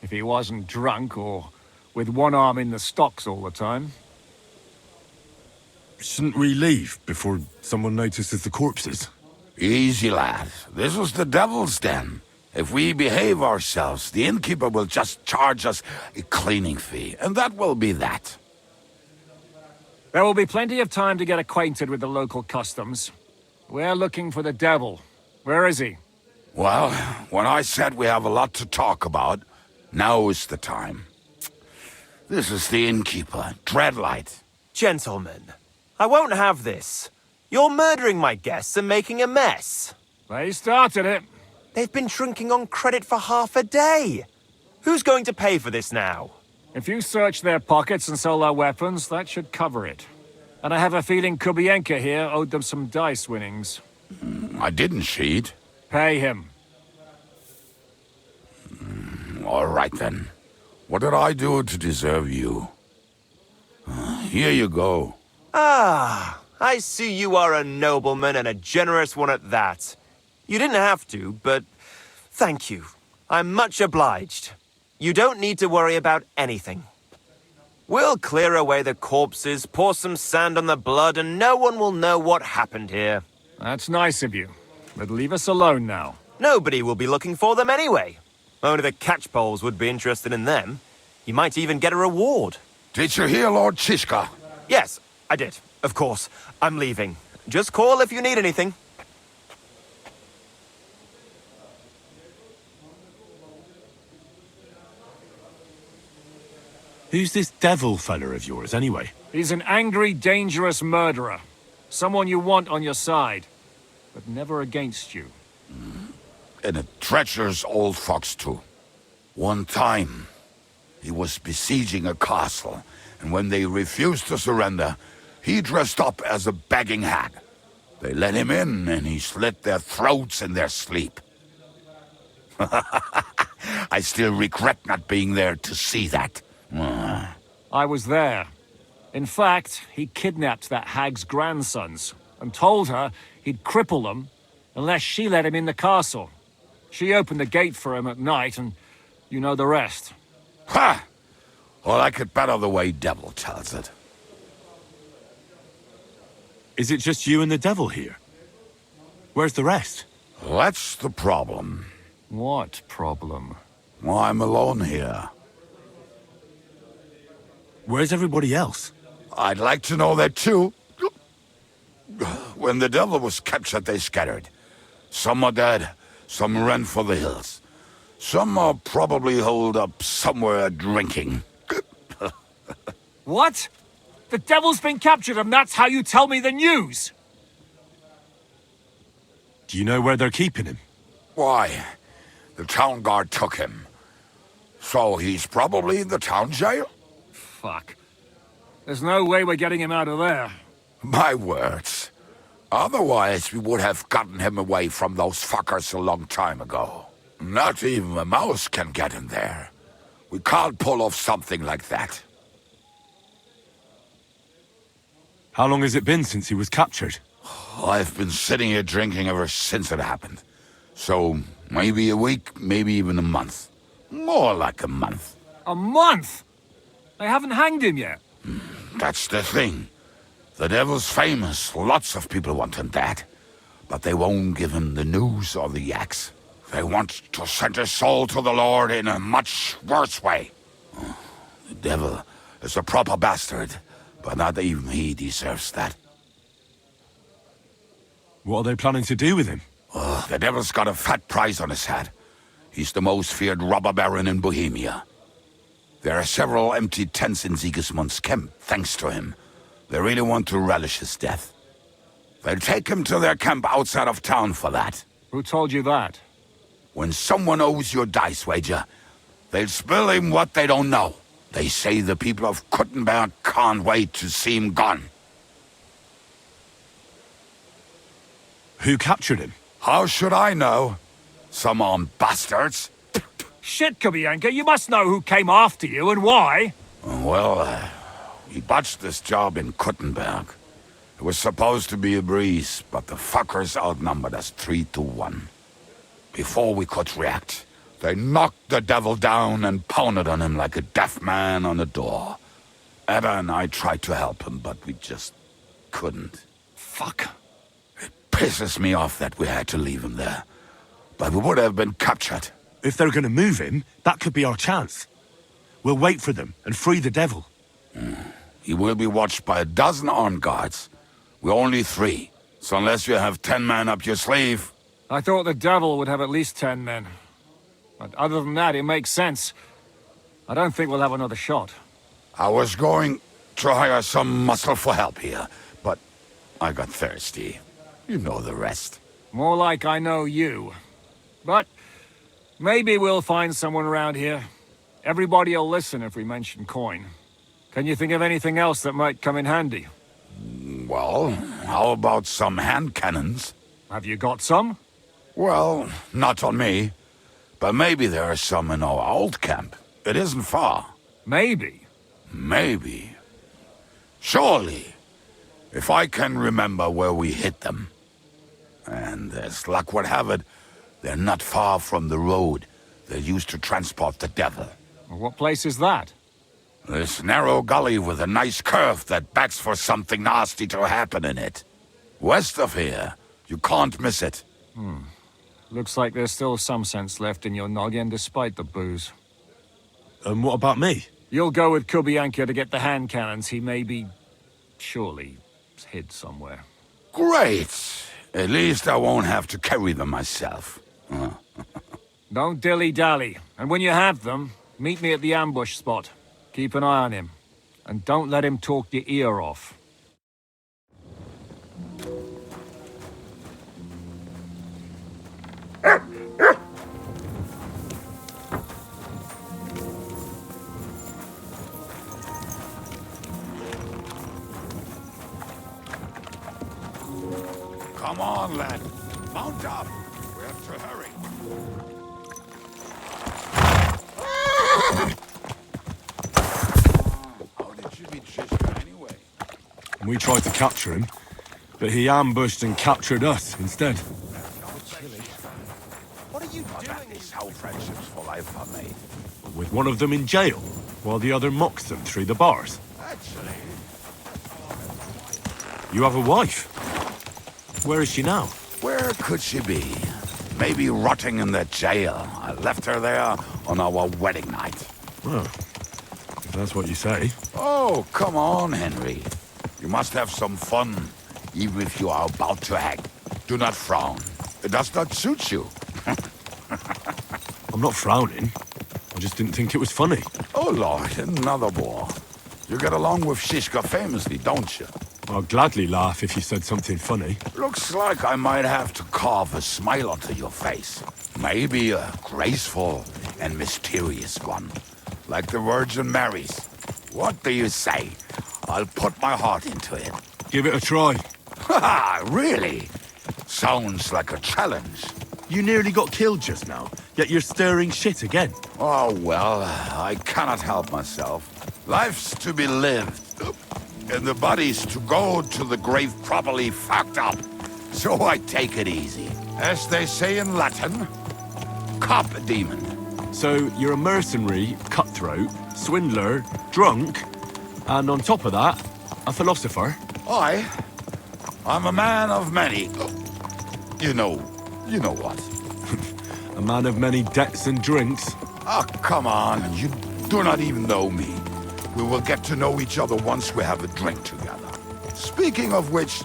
If he wasn't drunk or with one arm in the stocks all the time. Shouldn't we leave before someone notices the corpses? Easy, lad. This was the devil's den. If we behave ourselves, the innkeeper will just charge us a cleaning fee, and that will be that. There will be plenty of time to get acquainted with the local customs. We're looking for the devil. Where is he? Well, when I said we have a lot to talk about, now is the time. This is the innkeeper, Dreadlight. Gentlemen, I won't have this. You're murdering my guests and making a mess. They started it. They've been drinking on credit for half a day. Who's going to pay for this now? If you search their pockets and sell their weapons, that should cover it. And I have a feeling Kubienka here owed them some dice winnings. I didn't cheat. Pay him. All right, then. What did I do to deserve you? Here you go. Ah, I see you are a nobleman and a generous one at that. You didn't have to, but thank you. I'm much obliged. You don't need to worry about anything. We'll clear away the corpses, pour some sand on the blood, and no one will know what happened here. That's nice of you. But leave us alone now. Nobody will be looking for them anyway. Only the catchpoles would be interested in them. You might even get a reward. Did you hear Lord Chiska? Yes, I did. Of course. I'm leaving. Just call if you need anything. Who's this devil fella of yours, anyway? He's an angry, dangerous murderer. Someone you want on your side, but never against you. And a treacherous old fox, too. One time, he was besieging a castle, and when they refused to surrender, He dressed up as a begging hag. They let him in, and he slit their throats in their sleep. I still regret not being there to see that. I was there. In fact, he kidnapped that hag's grandsons and told her he'd cripple them unless she let him in the castle. She opened the gate for him at night, and you know the rest. Ha! Well, I could better the way Devil tells it. Is it just you and the devil here? Where's the rest? That's the problem. What problem? Well, I'm alone here. Where's everybody else? I'd like to know that too. When the devil was captured, they scattered. Some are dead, some ran for the hills. Some are probably holed up somewhere drinking. What? The devil's been captured and that's how you tell me the news? Do you know where they're keeping him? Why? The town guard took him. So he's probably in the town jail? Fuck. There's no way we're getting him out of there. My words. Otherwise, we would have gotten him away from those fuckers a long time ago. Not even a mouse can get in there. We can't pull off something like that. How long has it been since he was captured? I've been sitting here drinking ever since it happened. So, maybe a week, maybe even a month. More like a month. A month? They haven't hanged him yet. That's the thing. The devil's famous. Lots of people want him dead. But they won't give him the news or the axe. They want to send his soul to the Lord in a much worse way. The devil is a proper bastard, but not even he deserves that. What are they planning to do with him? The devil's got a fat price on his head. He's the most feared robber baron in Bohemia. There are several empty tents in Sigismund's camp, thanks to him. They really want to relish his death. They'll take him to their camp outside of town for that. Who told you that? When someone owes you a dice wager, they'll spill him what they don't know. They say the people of Kuttenberg can't wait to see him gone. Who captured him? How should I know? Some armed bastards. Shit, Kubianka, you must know who came after you and why. Well, we botched this job in Kuttenberg. It was supposed to be a breeze, but the fuckers outnumbered us 3-1. Before we could react, they knocked the devil down and pounded on him like a deaf man on a door. Etta and I tried to help him, but we just couldn't. Fuck. It pisses me off that we had to leave him there. But we would have been captured. If they're gonna move him, that could be our chance. We'll wait for them and free the devil. He will be watched by a dozen armed guards. We're only 3. So unless you have 10 men up your sleeve... I thought the devil would have at least 10 men. But other than that, it makes sense. I don't think we'll have another shot. I was going to hire some muscle for help here, but I got thirsty. You know the rest. More like I know you. But maybe we'll find someone around here. Everybody'll listen if we mention coin. Can you think of anything else that might come in handy? Well, how about some hand cannons? Have you got some? Well, not on me. But maybe there are some in our old camp. It isn't far. Maybe? Maybe. Surely. If I can remember where we hid them. And as luck would have it, they're not far from the road they used to transport the devil. What place is that? This narrow gully with a nice curve that begs for something nasty to happen in it. West of here, you can't miss it. Looks like there's still some sense left in your noggin despite the booze. And what about me? You'll go with Kubianka to get the hand cannons. He may be... surely hid somewhere. Great! At least I won't have to carry them myself. Don't dilly-dally. And when you have them, meet me at the ambush spot. Keep an eye on him. And don't let him talk your ear off. Come on, lad. Mount up. We have to hurry. How did you meet Shishka anyway? We tried to capture him, but he ambushed and captured us instead. What are you doing? That is how friendships for life are made. With one of them in jail, while the other mocks them through the bars. Actually, You have a wife? Where is she now? where could she be? Maybe rotting in that jail. I left her there on our wedding night. Well, if that's what you say. Oh, come on, Henry. You must have some fun, even if you are about to hang. Do not frown. It does not suit you. I'm not frowning. I just didn't think it was funny. Oh, Lord, another war. You get along with Shishka famously, don't you? I'd gladly laugh if you said something funny. Looks like I might have to carve a smile onto your face. Maybe a graceful and mysterious one. Like the Virgin Mary's. What do you say? I'll put my heart into it. Give it a try. Ha! Really? Sounds like a challenge. You nearly got killed just now, yet you're stirring shit again. Oh, well, I cannot help myself. Life's to be lived. And the body's to go to the grave properly fucked up. So I take it easy. As they say in Latin, cop a demon. So you're a mercenary, cutthroat, swindler, drunk, and on top of that, a philosopher? I'm a man of many... You know what. A man of many debts and drinks? Oh, come on. You do not even know me. We will get to know each other once we have a drink together. Speaking of which,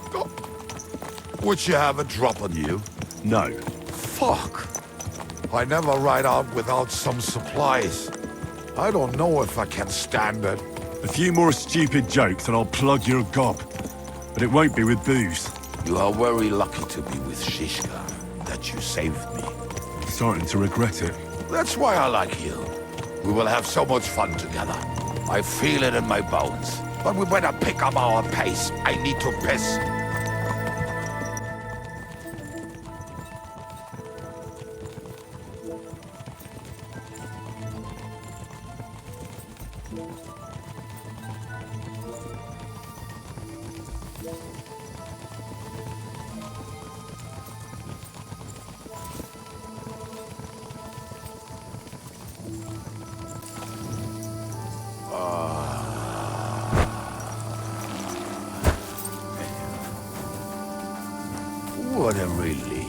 would you have a drop on you? No. Fuck. I never ride out without some supplies. I don't know if I can stand it. A few more stupid jokes and I'll plug your gob. But it won't be with booze. You are very lucky to be with Shishka, that you saved me. I'm starting to regret it. That's why I like you. We will have so much fun together. I feel it in my bones. But we better pick up our pace. I need to piss. What a relief.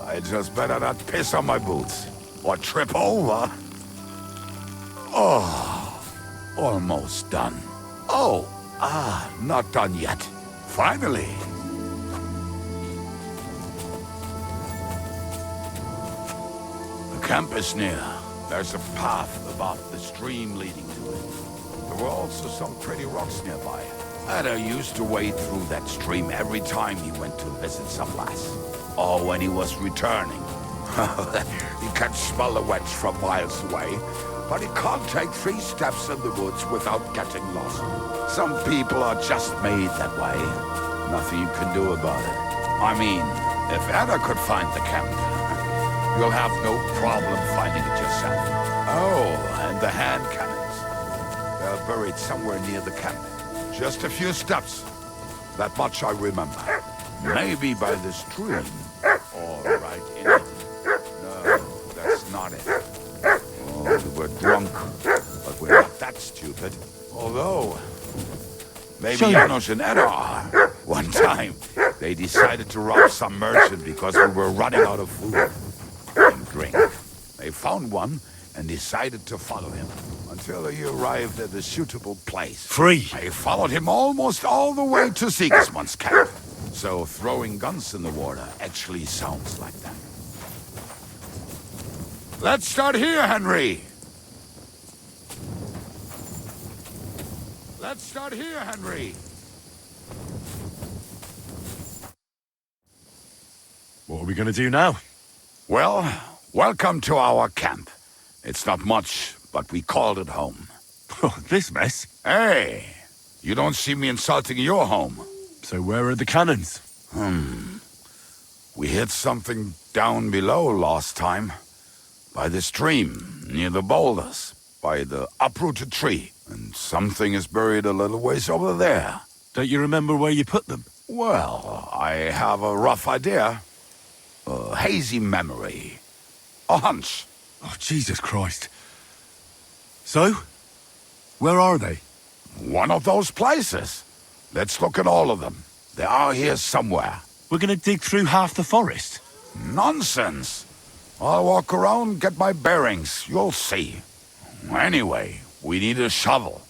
I just better not piss on my boots. Or trip over. Oh, almost done. Oh, not done yet. Finally. The camp is near. There's a path above the stream leading to it. There were also some pretty rocks nearby. Ada used to wade through that stream every time he went to visit some lass. Or when he was returning. He can smell the wench from miles away, but he can't take 3 steps in the woods without getting lost. Some people are just made that way. Nothing you can do about it. I mean, if Ada could find the camp, you'll have no problem finding it yourself. Oh, and the hand cannons. They're buried somewhere near the camp. Just a few steps. That much I remember. Maybe by the stream. Or right in it. No, that's not it. Oh, we were drunk. But we're not that stupid. Although, maybe Janos and Edda are. One time, they decided to rob some merchant because we were running out of food and drink. They found one and decided to follow him until he arrived at a suitable place. Free! They followed him almost all the way to Sigismund's camp. So throwing guns in the water actually sounds like that. Let's start here, Henry! Let's start here, Henry! What are we gonna do now? Well, welcome to our camp. It's not much, but we called it home. This mess? Hey! You don't see me insulting your home. So where are the cannons? We hit something down below last time. By the stream, near the boulders, by the uprooted tree. And something is buried a little ways over there. Don't you remember where you put them? Well, I have a rough idea. A hazy memory. A hunch. Oh, Jesus Christ. So? Where are they? One of those places. Let's look at all of them. They are here somewhere. We're gonna dig through half the forest. Nonsense. I'll walk around, get my bearings. You'll see. Anyway, we need a shovel.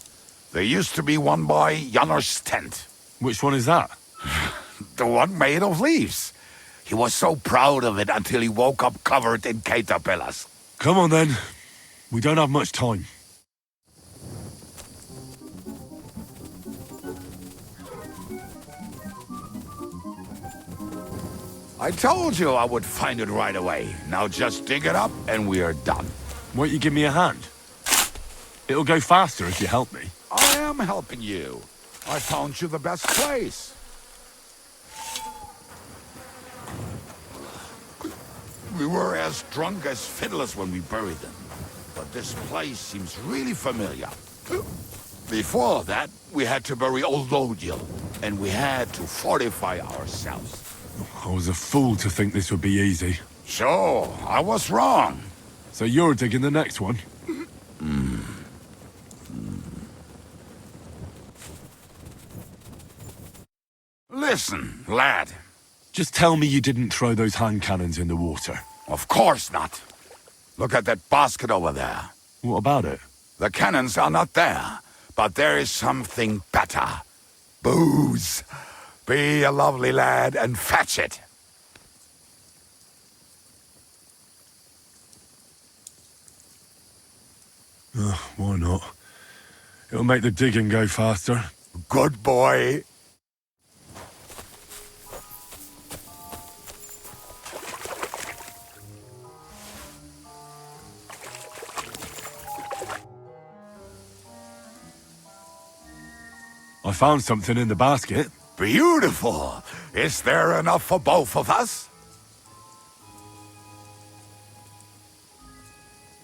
There used to be one by Janner's tent. Which one is that? The one made of leaves. He was so proud of it until he woke up covered in caterpillars. Come on then. We don't have much time. I told you I would find it right away. Now just dig it up and we are done. Won't you give me a hand? It'll go faster if you help me. I am helping you. I found you the best place. We were as drunk as fiddlers when we buried them. But this place seems really familiar. Before that, we had to bury old Lodiel, and we had to fortify ourselves. I was a fool to think this would be easy. So, I was wrong. So you're digging the next one? Listen, lad. Just tell me you didn't throw those hand cannons in the water. Of course not. Look at that basket over there. What about it? The cannons are not there, but there is something better. Booze. Be a lovely lad and fetch it. Why not? It'll make the digging go faster. Good boy. I found something in the basket. Beautiful. Is there enough for both of us?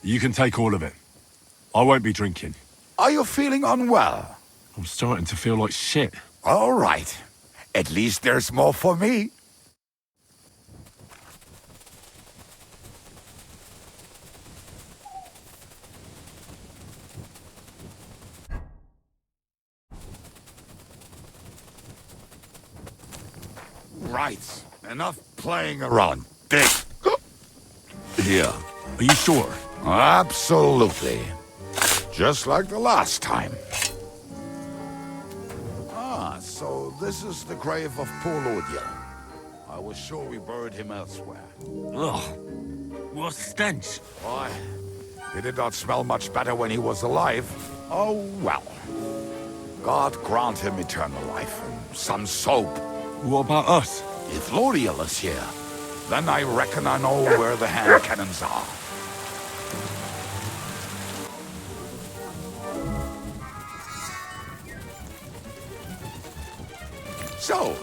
You can take all of it. I won't be drinking. Are you feeling unwell? I'm starting to feel like shit. All right. At least there's more for me. Right. Enough playing around. Dig. Here. Are you sure? Absolutely. Just like the last time. Ah, so this is the grave of poor Lodiel. I was sure we buried him elsewhere. Ugh. What stench. Why? He did not smell much better when he was alive. Oh, well. God grant him eternal life and some soap. What about us? If Lodiel is here, then I reckon I know where the hand cannons are. So,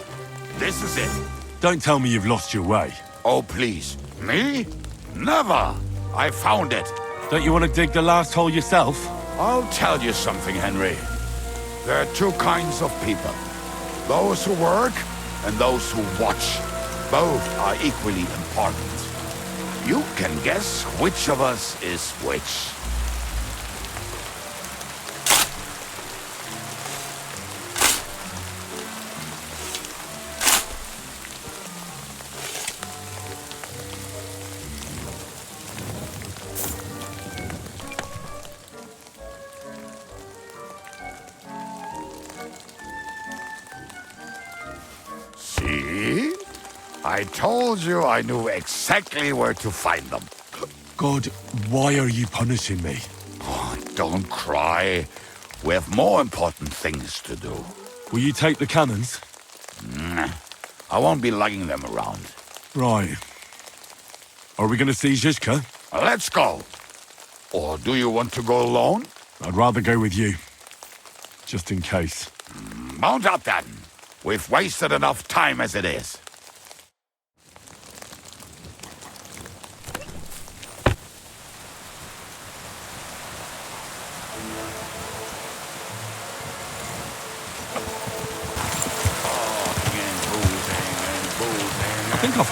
this is it. Don't tell me you've lost your way. Oh, please. Me? Never. I found it. Don't you want to dig the last hole yourself? I'll tell you something, Henry. There are two kinds of people. Those who work and those who watch. Both are equally important. You can guess which of us is which. See? I told you I knew exactly where to find them. God, why are you punishing me? Oh, don't cry. We have more important things to do. Will you take the cannons? I won't be lugging them around. Right. Are we going to see Zizka? Let's go. Or do you want to go alone? I'd rather go with you. Just in case. Mount up then. We've wasted enough time as it is.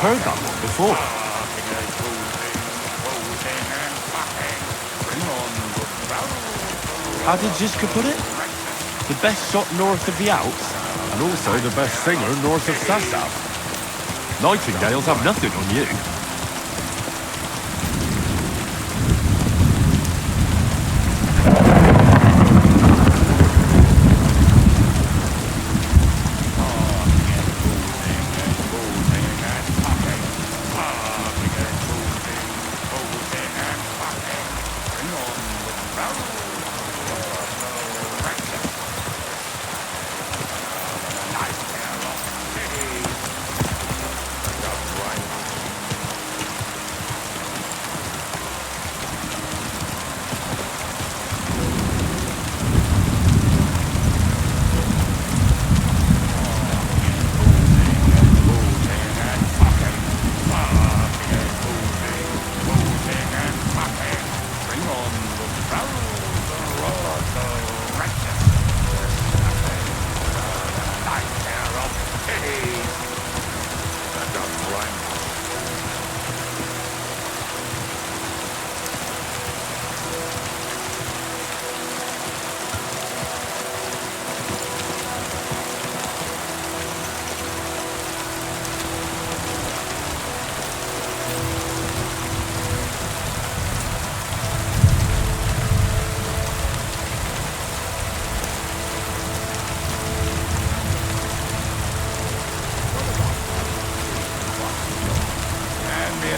heard that one before. How did Ziska put it? The best shot north of the Alps, and also the best singer north of Sasau. Nightingales have nothing on you.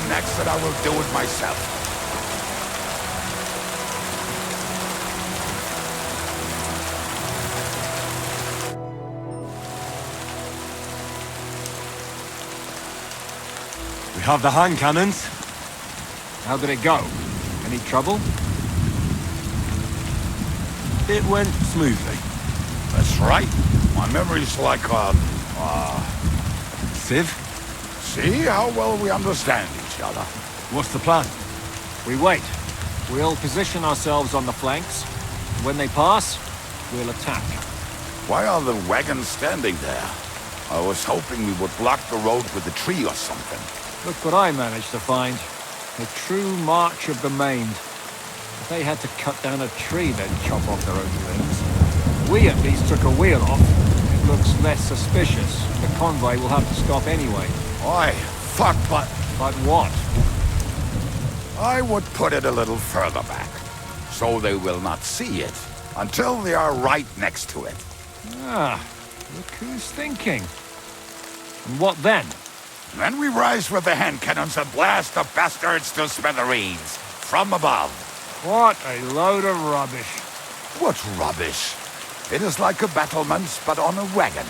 Next that I will do it myself. We have the hand cannons. How did it go? Any trouble? It went smoothly. That's right. My memory's like Civ? See how well we understand each other. What's the plan? We wait. We'll position ourselves on the flanks. When they pass, we'll attack. Why are the wagons standing there? I was hoping we would block the road with a tree or something. Look what I managed to find. A true march of the maimed. If they had to cut down a tree, they'd chop off their own limbs. We at least took a wheel off. It looks less suspicious. The convoy will have to stop anyway. Oi, fuck, but what? I would put it a little further back, so they will not see it, until they are right next to it. Ah, look who's thinking. And what then? Then we rise with the hand cannons and blast the bastards to smithereens, from above. What a load of rubbish. What rubbish? It is like a battlement, but on a wagon.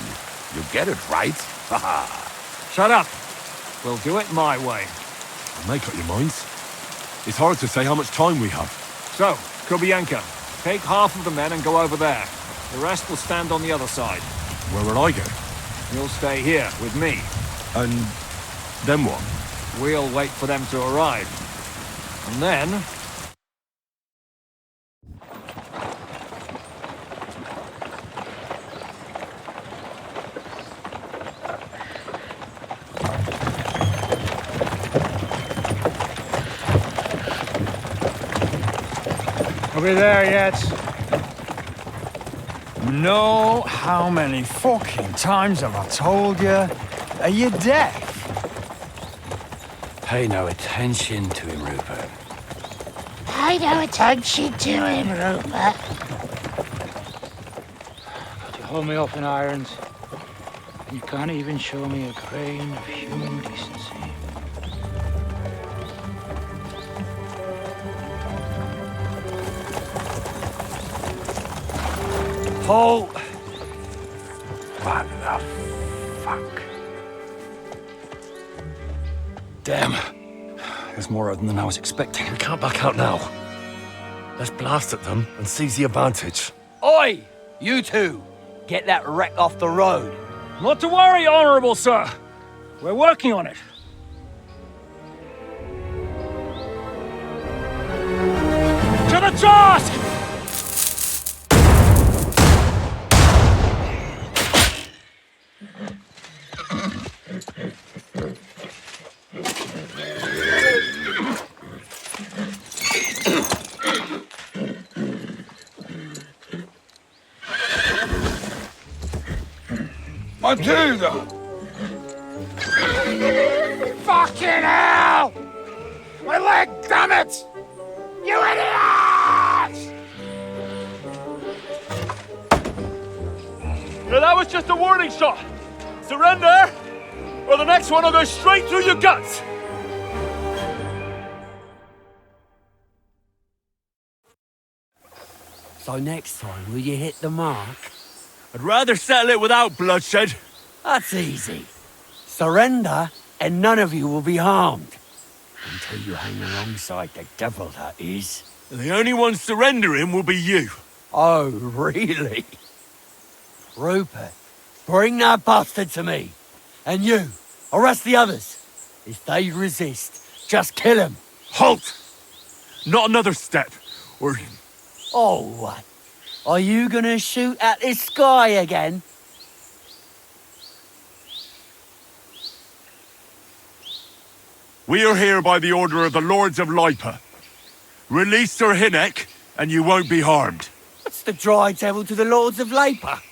You get it right? Haha. Shut up. We'll do it my way. Make up your minds. It's hard to say how much time we have. So, Kubienka, take half of the men and go over there. The rest will stand on the other side. Where will I go? You'll stay here with me. And then what? We'll wait for them to arrive. And then... Are we there yet? No, how many fucking times have I told you? Are you deaf? Pay no attention to him, Rupert. Pay no attention to him, Rupert. But you hold me up in irons, and you can't even show me a grain of human decency. Paul! What the fuck? Damn. There's more of them than I was expecting. We can't back out now. Let's blast at them and seize the advantage. Oi! You two! Get that wreck off the road. Not to worry, Honorable Sir. We're working on it. To the task! Matilda! Fucking hell! My leg, damn it! You idiots! Now that was just a warning shot. Surrender, or the next one will go straight through your guts. So next time, will you hit the mark? I'd rather settle it without bloodshed. That's easy. Surrender, and none of you will be harmed. Until you hang alongside the devil, that is. And the only one surrendering will be you. Oh, really? Rupert, bring that bastard to me. And you, arrest the others. If they resist, just kill them. Halt! Not another step, or... Oh, what? Are you gonna shoot at the sky again? We are here by the order of the Lords of Lipa. Release Sir Hynek, and you won't be harmed. What's the dry devil to the Lords of Lipa?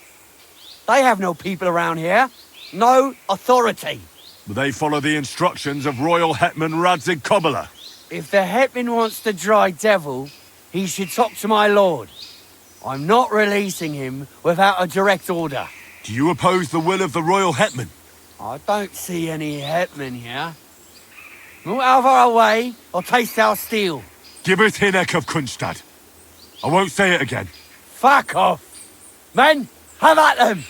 They have no people around here. No authority. They follow the instructions of Royal Hetman Radzig Kobyla. If the Hetman wants the dry devil, he should talk to my lord. I'm not releasing him without a direct order. Do you oppose the will of the Royal Hetman? I don't see any Hetman here. Move out of our way, or taste our steel. Give us Hynek of Kunstad. I won't say it again. Fuck off! Men, have at them!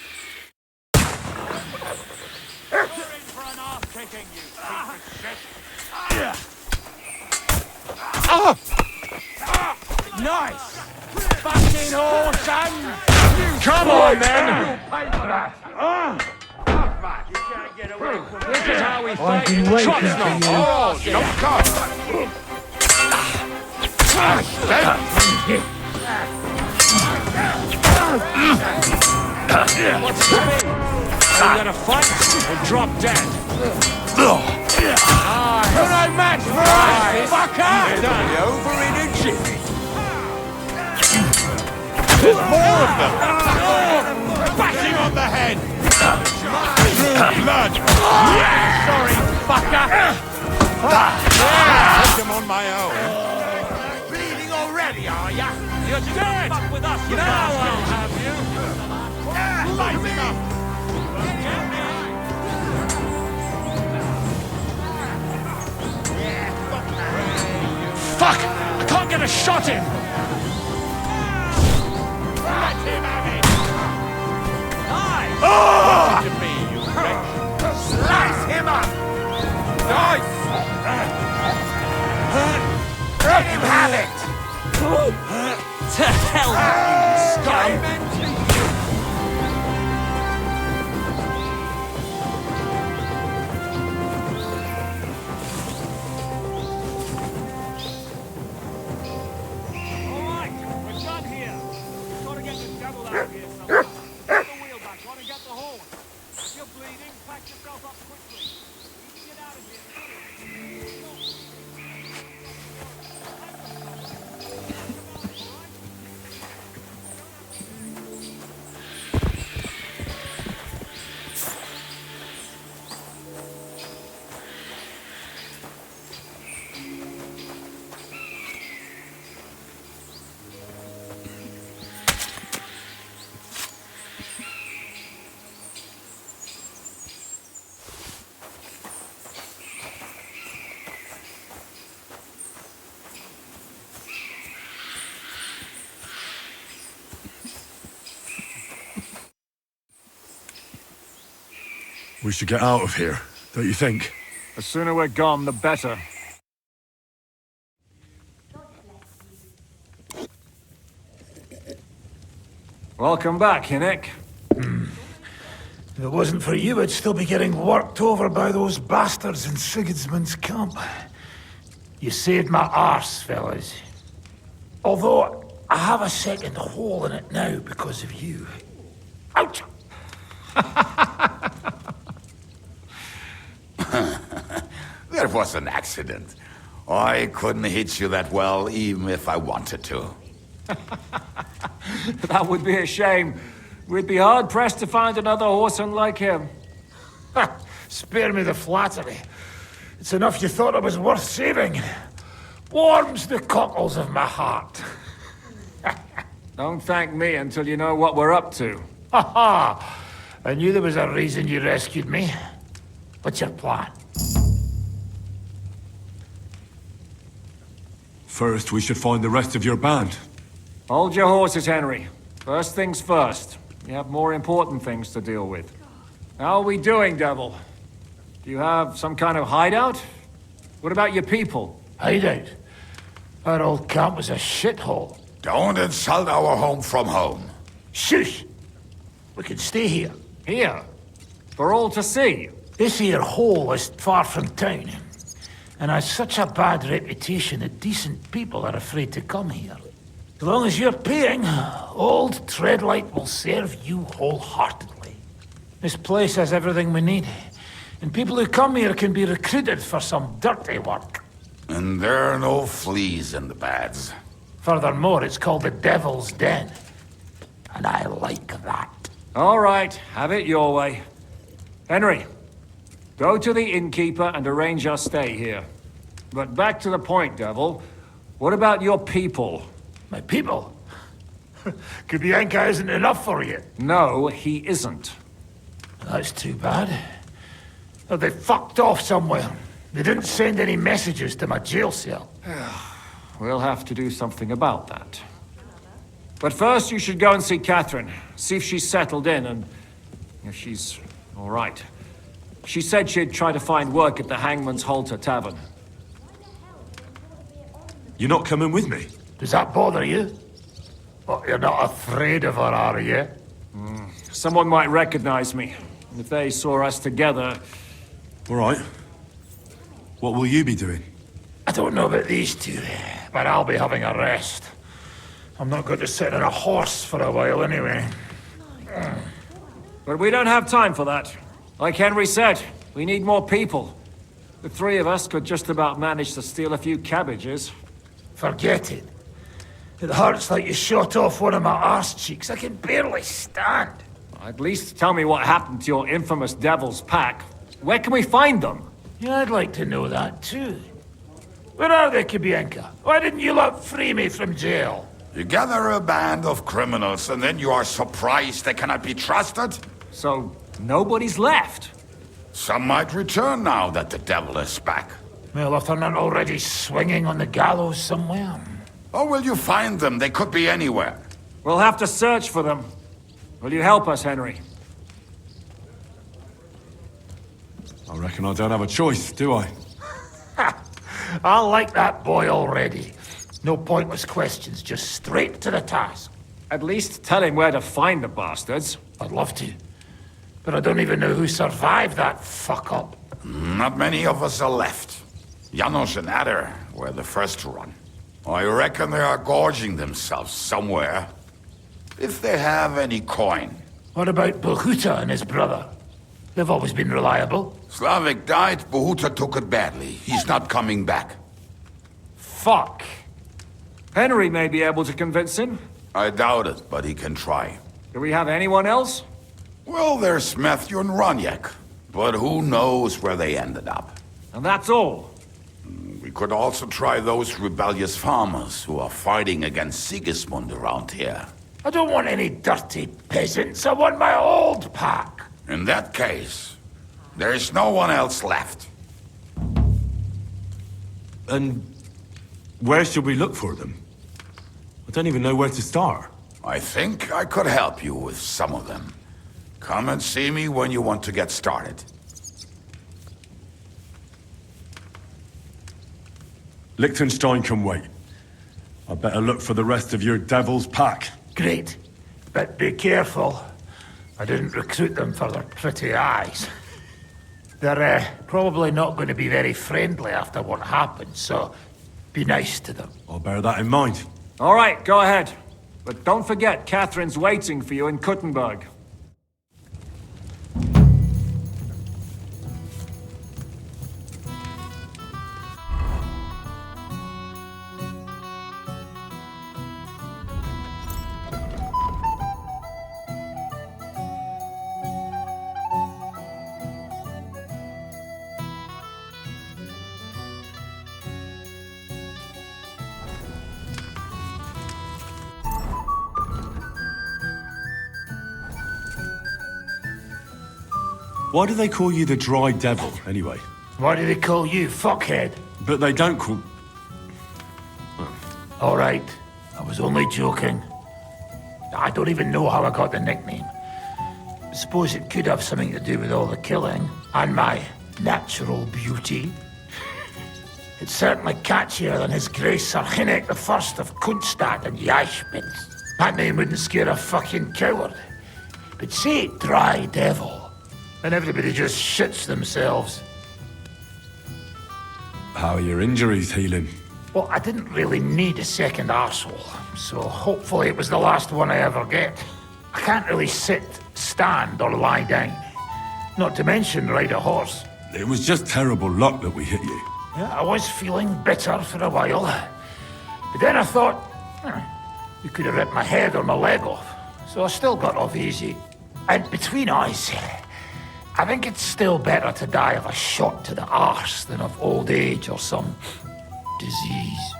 Nice! Fucking awesome! Come on, then! This is how we fight in Trotsnov. Oh, you don't come! What's the thing? Are you gonna fight or drop dead? You're no match for us, fucker! You're over in a jiffy. There's more of them! Bashing on the head! Blood! Sorry, fucker! Took them on my own. Bleeding already, are ya? You're dead! Fuck with us, you now I'll have you! Light him up! Fuck! I can't get a shot in! Let him have it! Nice! Listen to me, you wretch! Slice him up! Nice! Let him have it! To hell with you, scum! We should get out of here, don't you think? The sooner we're gone, the better. Welcome back, Hynek. If it wasn't for you, I'd still be getting worked over by those bastards in Sigismund's camp. You saved my arse, fellas. Although, I have a second hole in it now because of you. Ouch! That was an accident. I couldn't hit you that well, even if I wanted to. That would be a shame. We'd be hard-pressed to find another horse unlike him. Spare me the flattery. It's enough you thought it was worth saving. Warms the cockles of my heart. Don't thank me until you know what we're up to. Ha ha! I knew there was a reason you rescued me. What's your plan? First, we should find the rest of your band. Hold your horses, Henry. First things first. We have more important things to deal with. How are we doing, Devil? Do you have some kind of hideout? What about your people? Hideout? Our old camp was a shithole. Don't insult our home from home. Shush! We can stay here. Here? For all to see? This here hole is far from town, and has such a bad reputation that decent people are afraid to come here. As long as you're paying, old Treadlight will serve you wholeheartedly. This place has everything we need, and people who come here can be recruited for some dirty work. And there are no fleas in the beds. Furthermore, it's called the Devil's Den, and I like that. All right, have it your way. Henry, go to the innkeeper and arrange our stay here. But back to the point, Devil. What about your people? My people? Kubienka isn't enough for you. No, he isn't. That's too bad. Oh, they fucked off somewhere. They didn't send any messages to my jail cell. We'll have to do something about that. But first, you should go and see Catherine. See if she's settled in and if she's all right. She said she'd try to find work at the Hangman's Halter Tavern. You're not coming with me? Does that bother you? Oh, you're not afraid of her, are you? Someone might recognize me. If they saw us together... All right. What will you be doing? I don't know about these two, but I'll be having a rest. I'm not going to sit on a horse for a while anyway. But we don't have time for that. Like Henry said, we need more people. The three of us could just about manage to steal a few cabbages. Forget it. It hurts like you shot off one of my arse cheeks. I can barely stand. At least tell me what happened to your infamous Devil's Pack. Where can we find them? Yeah, I'd like to know that too. Where are they, Kubienka? Why didn't you lot free me from jail? You gather a band of criminals and then you are surprised they cannot be trusted? So, nobody's left? Some might return now that the devil is back. Well, if they're not already swinging on the gallows somewhere. Or will you find them? They could be anywhere. We'll have to search for them. Will you help us, Henry? I reckon I don't have a choice, do I? I like that boy already. No pointless questions, just straight to the task. At least tell him where to find the bastards. I'd love to. But I don't even know who survived that fuck-up. Not many of us are left. Janos and Adder were the first to run. I reckon they are gorging themselves somewhere. If they have any coin. What about Bohuta and his brother? They've always been reliable. Slavik died, Bohuta took it badly. He's not coming back. Fuck. Henry may be able to convince him. I doubt it, but he can try. Do we have anyone else? Well, there's Matthew and Roniak. But who knows where they ended up. And that's all. We could also try those rebellious farmers who are fighting against Sigismund around here. I don't want any dirty peasants. I want my old pack. In that case, there's no one else left. And where should we look for them? I don't even know where to start. I think I could help you with some of them. Come and see me when you want to get started. Liechtenstein can wait. I better look for the rest of your Devil's Pack. Great. But be careful. I didn't recruit them for their pretty eyes. They're probably not going to be very friendly after what happened, so be nice to them. I'll bear that in mind. All right, go ahead. But don't forget, Catherine's waiting for you in Kuttenberg. Why do they call you the Dry Devil, anyway? Why do they call you fuckhead? But they don't call... All right, I was only joking. I don't even know how I got the nickname. I suppose it could have something to do with all the killing and my natural beauty. It's certainly catchier than His Grace Sir Hinnick the First of Kunstad and Yashpitz. That name wouldn't scare a fucking coward. But say Dry Devil, and everybody just shits themselves. How are your injuries healing? Well, I didn't really need a second arsehole, so hopefully it was the last one I ever get. I can't really sit, stand, or lie down. Not to mention ride a horse. It was just terrible luck that we hit you. Yeah, I was feeling bitter for a while. But then I thought, you could have ripped my head or my leg off. So I still got off easy. And between us, I think it's still better to die of a shot to the arse than of old age or some disease.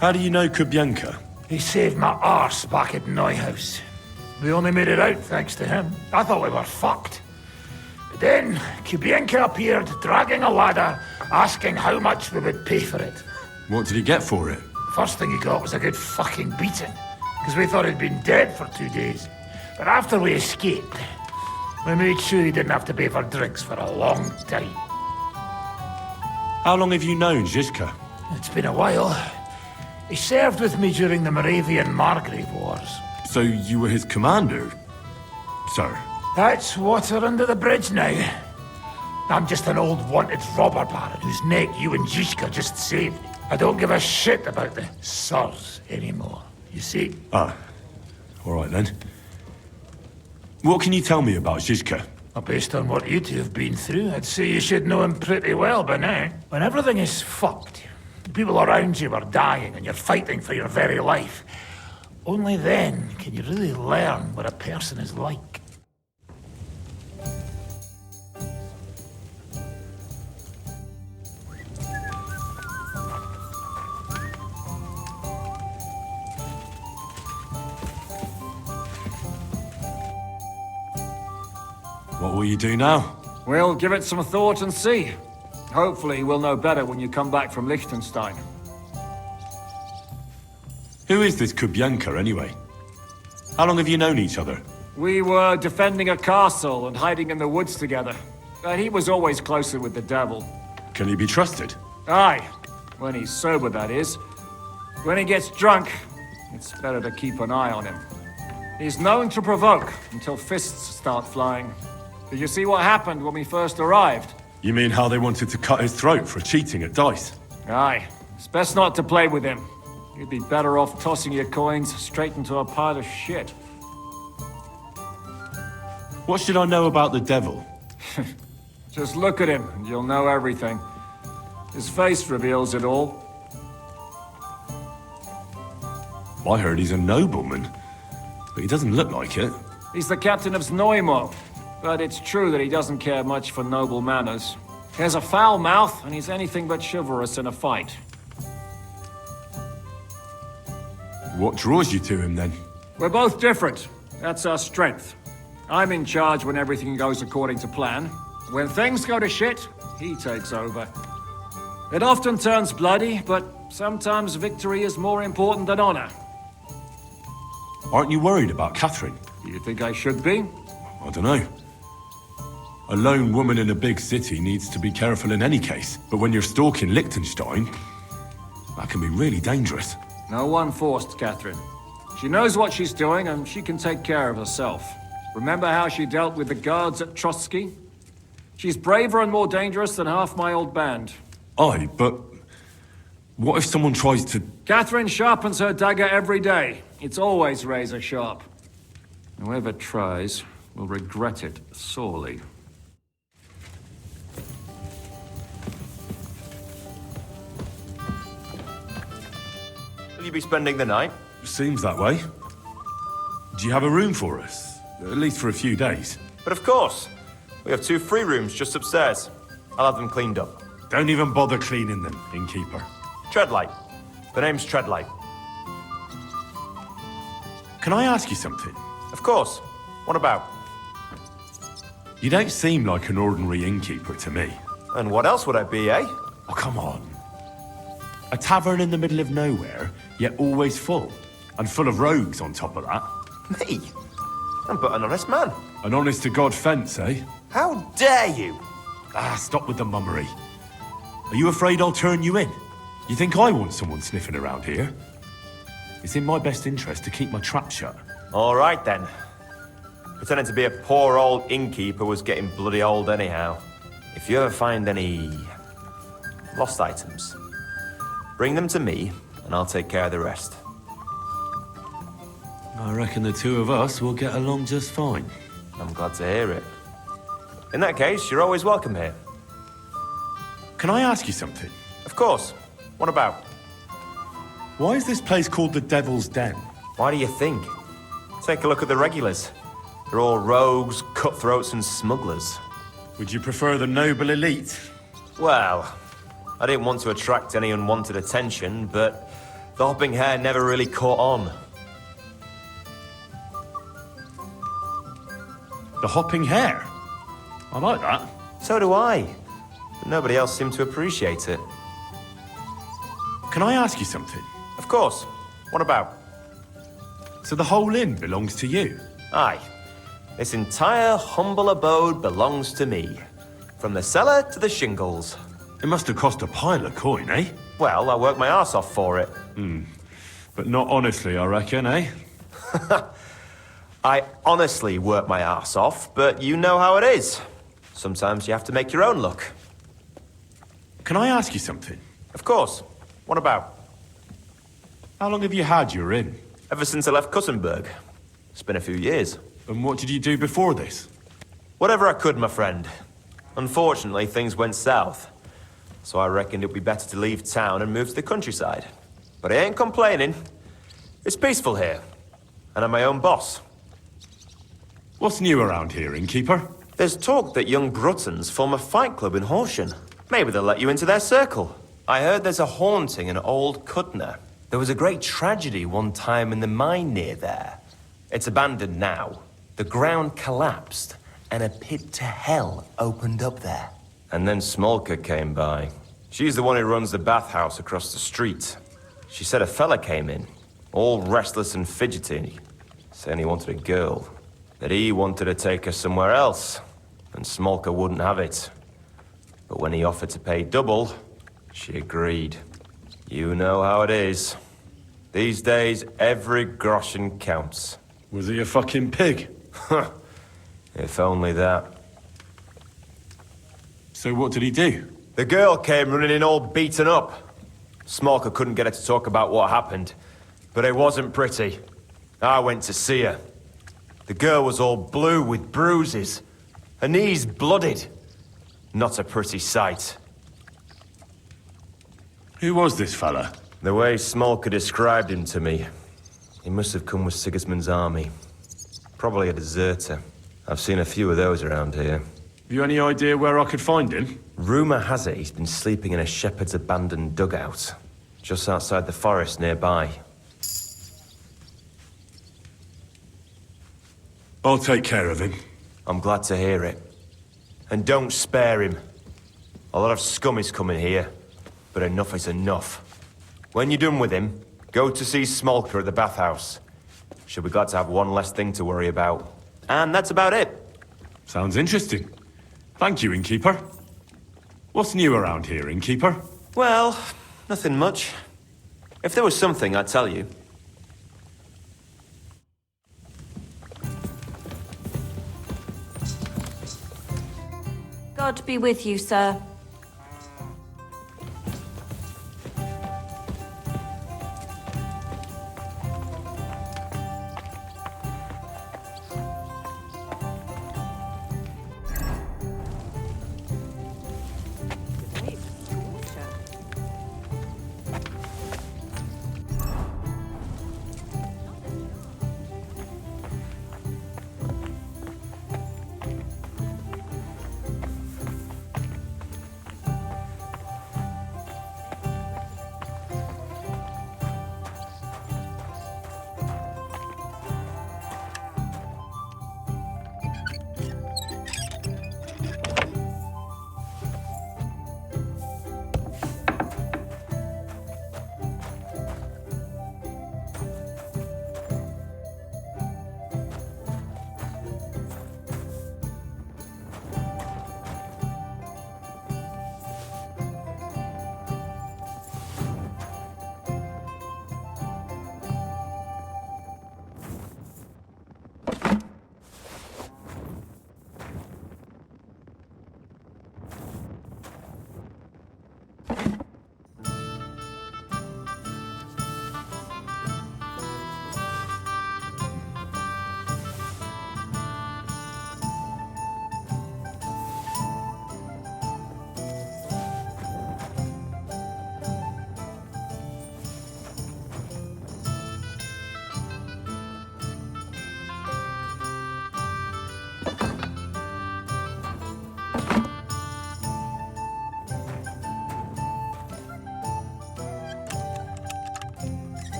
How do you know Kubienka? He saved my arse back at Neuhaus. We only made it out thanks to him. I thought we were fucked. But then Kubienka appeared, dragging a ladder, asking how much we would pay for it. What did he get for it? First thing he got was a good fucking beating, because we thought he'd been dead for 2 days. But after we escaped, we made sure he didn't have to pay for drinks for a long time. How long have you known Zizka? It's been a while. He served with me during the Moravian-Margrave Wars. So you were his commander, sir? That's water under the bridge now. I'm just an old wanted robber baron whose neck you and Zizka just saved. I don't give a shit about the sirs anymore, you see? Ah, all right then. What can you tell me about Zizka? Well, based on what you two have been through, I'd say you should know him pretty well by now. When everything is fucked, the people around you are dying and you're fighting for your very life, only then can you really learn what a person is like. What will you do now? We'll give it some thought and see. Hopefully we'll know better when you come back from Liechtenstein. Who is this Kubienka, anyway? How long have you known each other? We were defending a castle and hiding in the woods together. But he was always closer with the devil. Can he be trusted? Aye. When he's sober, that is. When he gets drunk, it's better to keep an eye on him. He's known to provoke until fists start flying. Did you see what happened when we first arrived? You mean how they wanted to cut his throat for cheating at dice? Aye. It's best not to play with him. You'd be better off tossing your coins straight into a pile of shit. What should I know about the devil? Just look at him and you'll know everything. His face reveals it all. I heard he's a nobleman, but he doesn't look like it. He's the captain of Znojmo, but it's true that he doesn't care much for noble manners. He has a foul mouth, and he's anything but chivalrous in a fight. What draws you to him, then? We're both different. That's our strength. I'm in charge when everything goes according to plan. When things go to shit, he takes over. It often turns bloody, but sometimes victory is more important than honor. Aren't you worried about Catherine? Do you think I should be? I don't know. A lone woman in a big city needs to be careful in any case. But when you're stalking Liechtenstein, that can be really dangerous. No one forced Catherine. She knows what she's doing, and she can take care of herself. Remember how she dealt with the guards at Trotsky? She's braver and more dangerous than half my old band. Aye, but what if someone tries to... Catherine sharpens her dagger every day. It's always razor sharp. Whoever tries will regret it sorely. Will you be spending the night? Seems that way. Do you have a room for us? At least for a few days. But of course. We have 2 free rooms just upstairs. I'll have them cleaned up. Don't even bother cleaning them, innkeeper. Treadlight. The name's Treadlight. Can I ask you something? Of course. What about? You don't seem like an ordinary innkeeper to me. And what else would I be, eh? Oh, come on. A tavern in the middle of nowhere, yet always full. And full of rogues on top of that. Me? I'm but an honest man. An honest-to-God fence, eh? How dare you? Ah, stop with the mummery. Are you afraid I'll turn you in? You think I want someone sniffing around here? It's in my best interest to keep my trap shut. All right, then. Pretending to be a poor old innkeeper was getting bloody old anyhow. If you ever find any lost items, bring them to me, and I'll take care of the rest. I reckon the two of us will get along just fine. I'm glad to hear it. In that case, you're always welcome here. Can I ask you something? Of course. What about? Why is this place called the Devil's Den? Why do you think? Take a look at the regulars. They're all rogues, cutthroats, and smugglers. Would you prefer the noble elite? Well, I didn't want to attract any unwanted attention, but the hopping hair never really caught on. The hopping hare? I like that. So do I. But nobody else seemed to appreciate it. Can I ask you something? Of course. What about? So the whole inn belongs to you? Aye. This entire humble abode belongs to me. From the cellar to the shingles. It must have cost a pile of coin, eh? Well, I worked my arse off for it. But not honestly, I reckon, eh? I honestly work my arse off, but you know how it is. Sometimes you have to make your own luck. Can I ask you something? Of course. What about? How long have you had your inn? Ever since I left Cuttenberg. It's been a few years. And what did you do before this? Whatever I could, my friend. Unfortunately, things went south. So I reckoned it'd be better to leave town and move to the countryside. But I ain't complaining. It's peaceful here. And I'm my own boss. What's new around here, innkeeper? There's talk that young Bruttons form a fight club in Horsham. Maybe they'll let you into their circle. I heard there's a haunting in Old Cudner. There was a great tragedy one time in the mine near there. It's abandoned now. The ground collapsed, and a pit to hell opened up there. And then Smolka came by. She's the one who runs the bathhouse across the street. She said a fella came in, all restless and fidgety, saying he wanted a girl. That he wanted to take her somewhere else, and Smolka wouldn't have it. But when he offered to pay double, she agreed. You know how it is. These days, every groschen counts. Was he a fucking pig? If only that. So what did he do? The girl came running in all beaten up. Smolka couldn't get her to talk about what happened, but it wasn't pretty. I went to see her. The girl was all blue with bruises. Her knees blooded. Not a pretty sight. Who was this fella? The way Smolka described him to me, he must have come with Sigismund's army. Probably a deserter. I've seen a few of those around here. Have you any idea where I could find him? Rumour has it he's been sleeping in a shepherd's abandoned dugout, just outside the forest nearby. I'll take care of him. I'm glad to hear it. And don't spare him. A lot of scum is coming here, but enough is enough. When you're done with him, go to see Smolka at the bathhouse. She'll be glad to have one less thing to worry about. And that's about it. Sounds interesting. Thank you, innkeeper. What's new around here, innkeeper? Well, nothing much. If there was something, I'd tell you. God be with you, sir.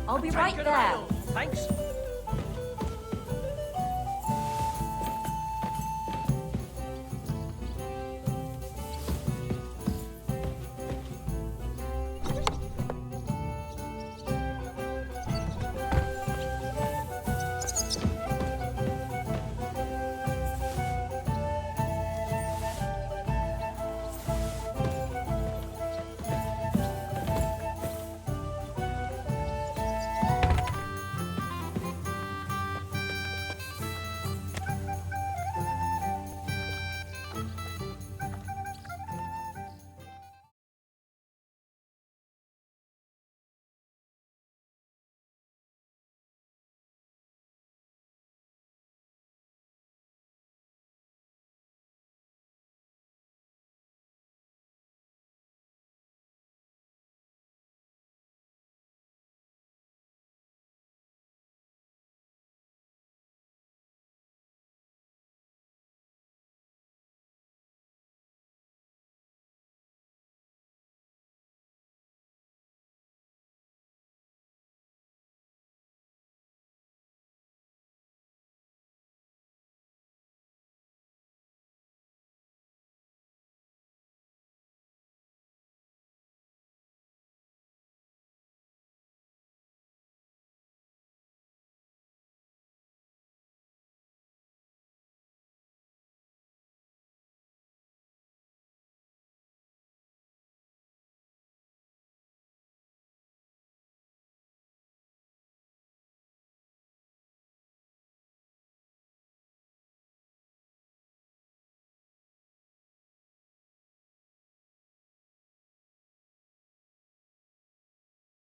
I'll be right there. Thanks.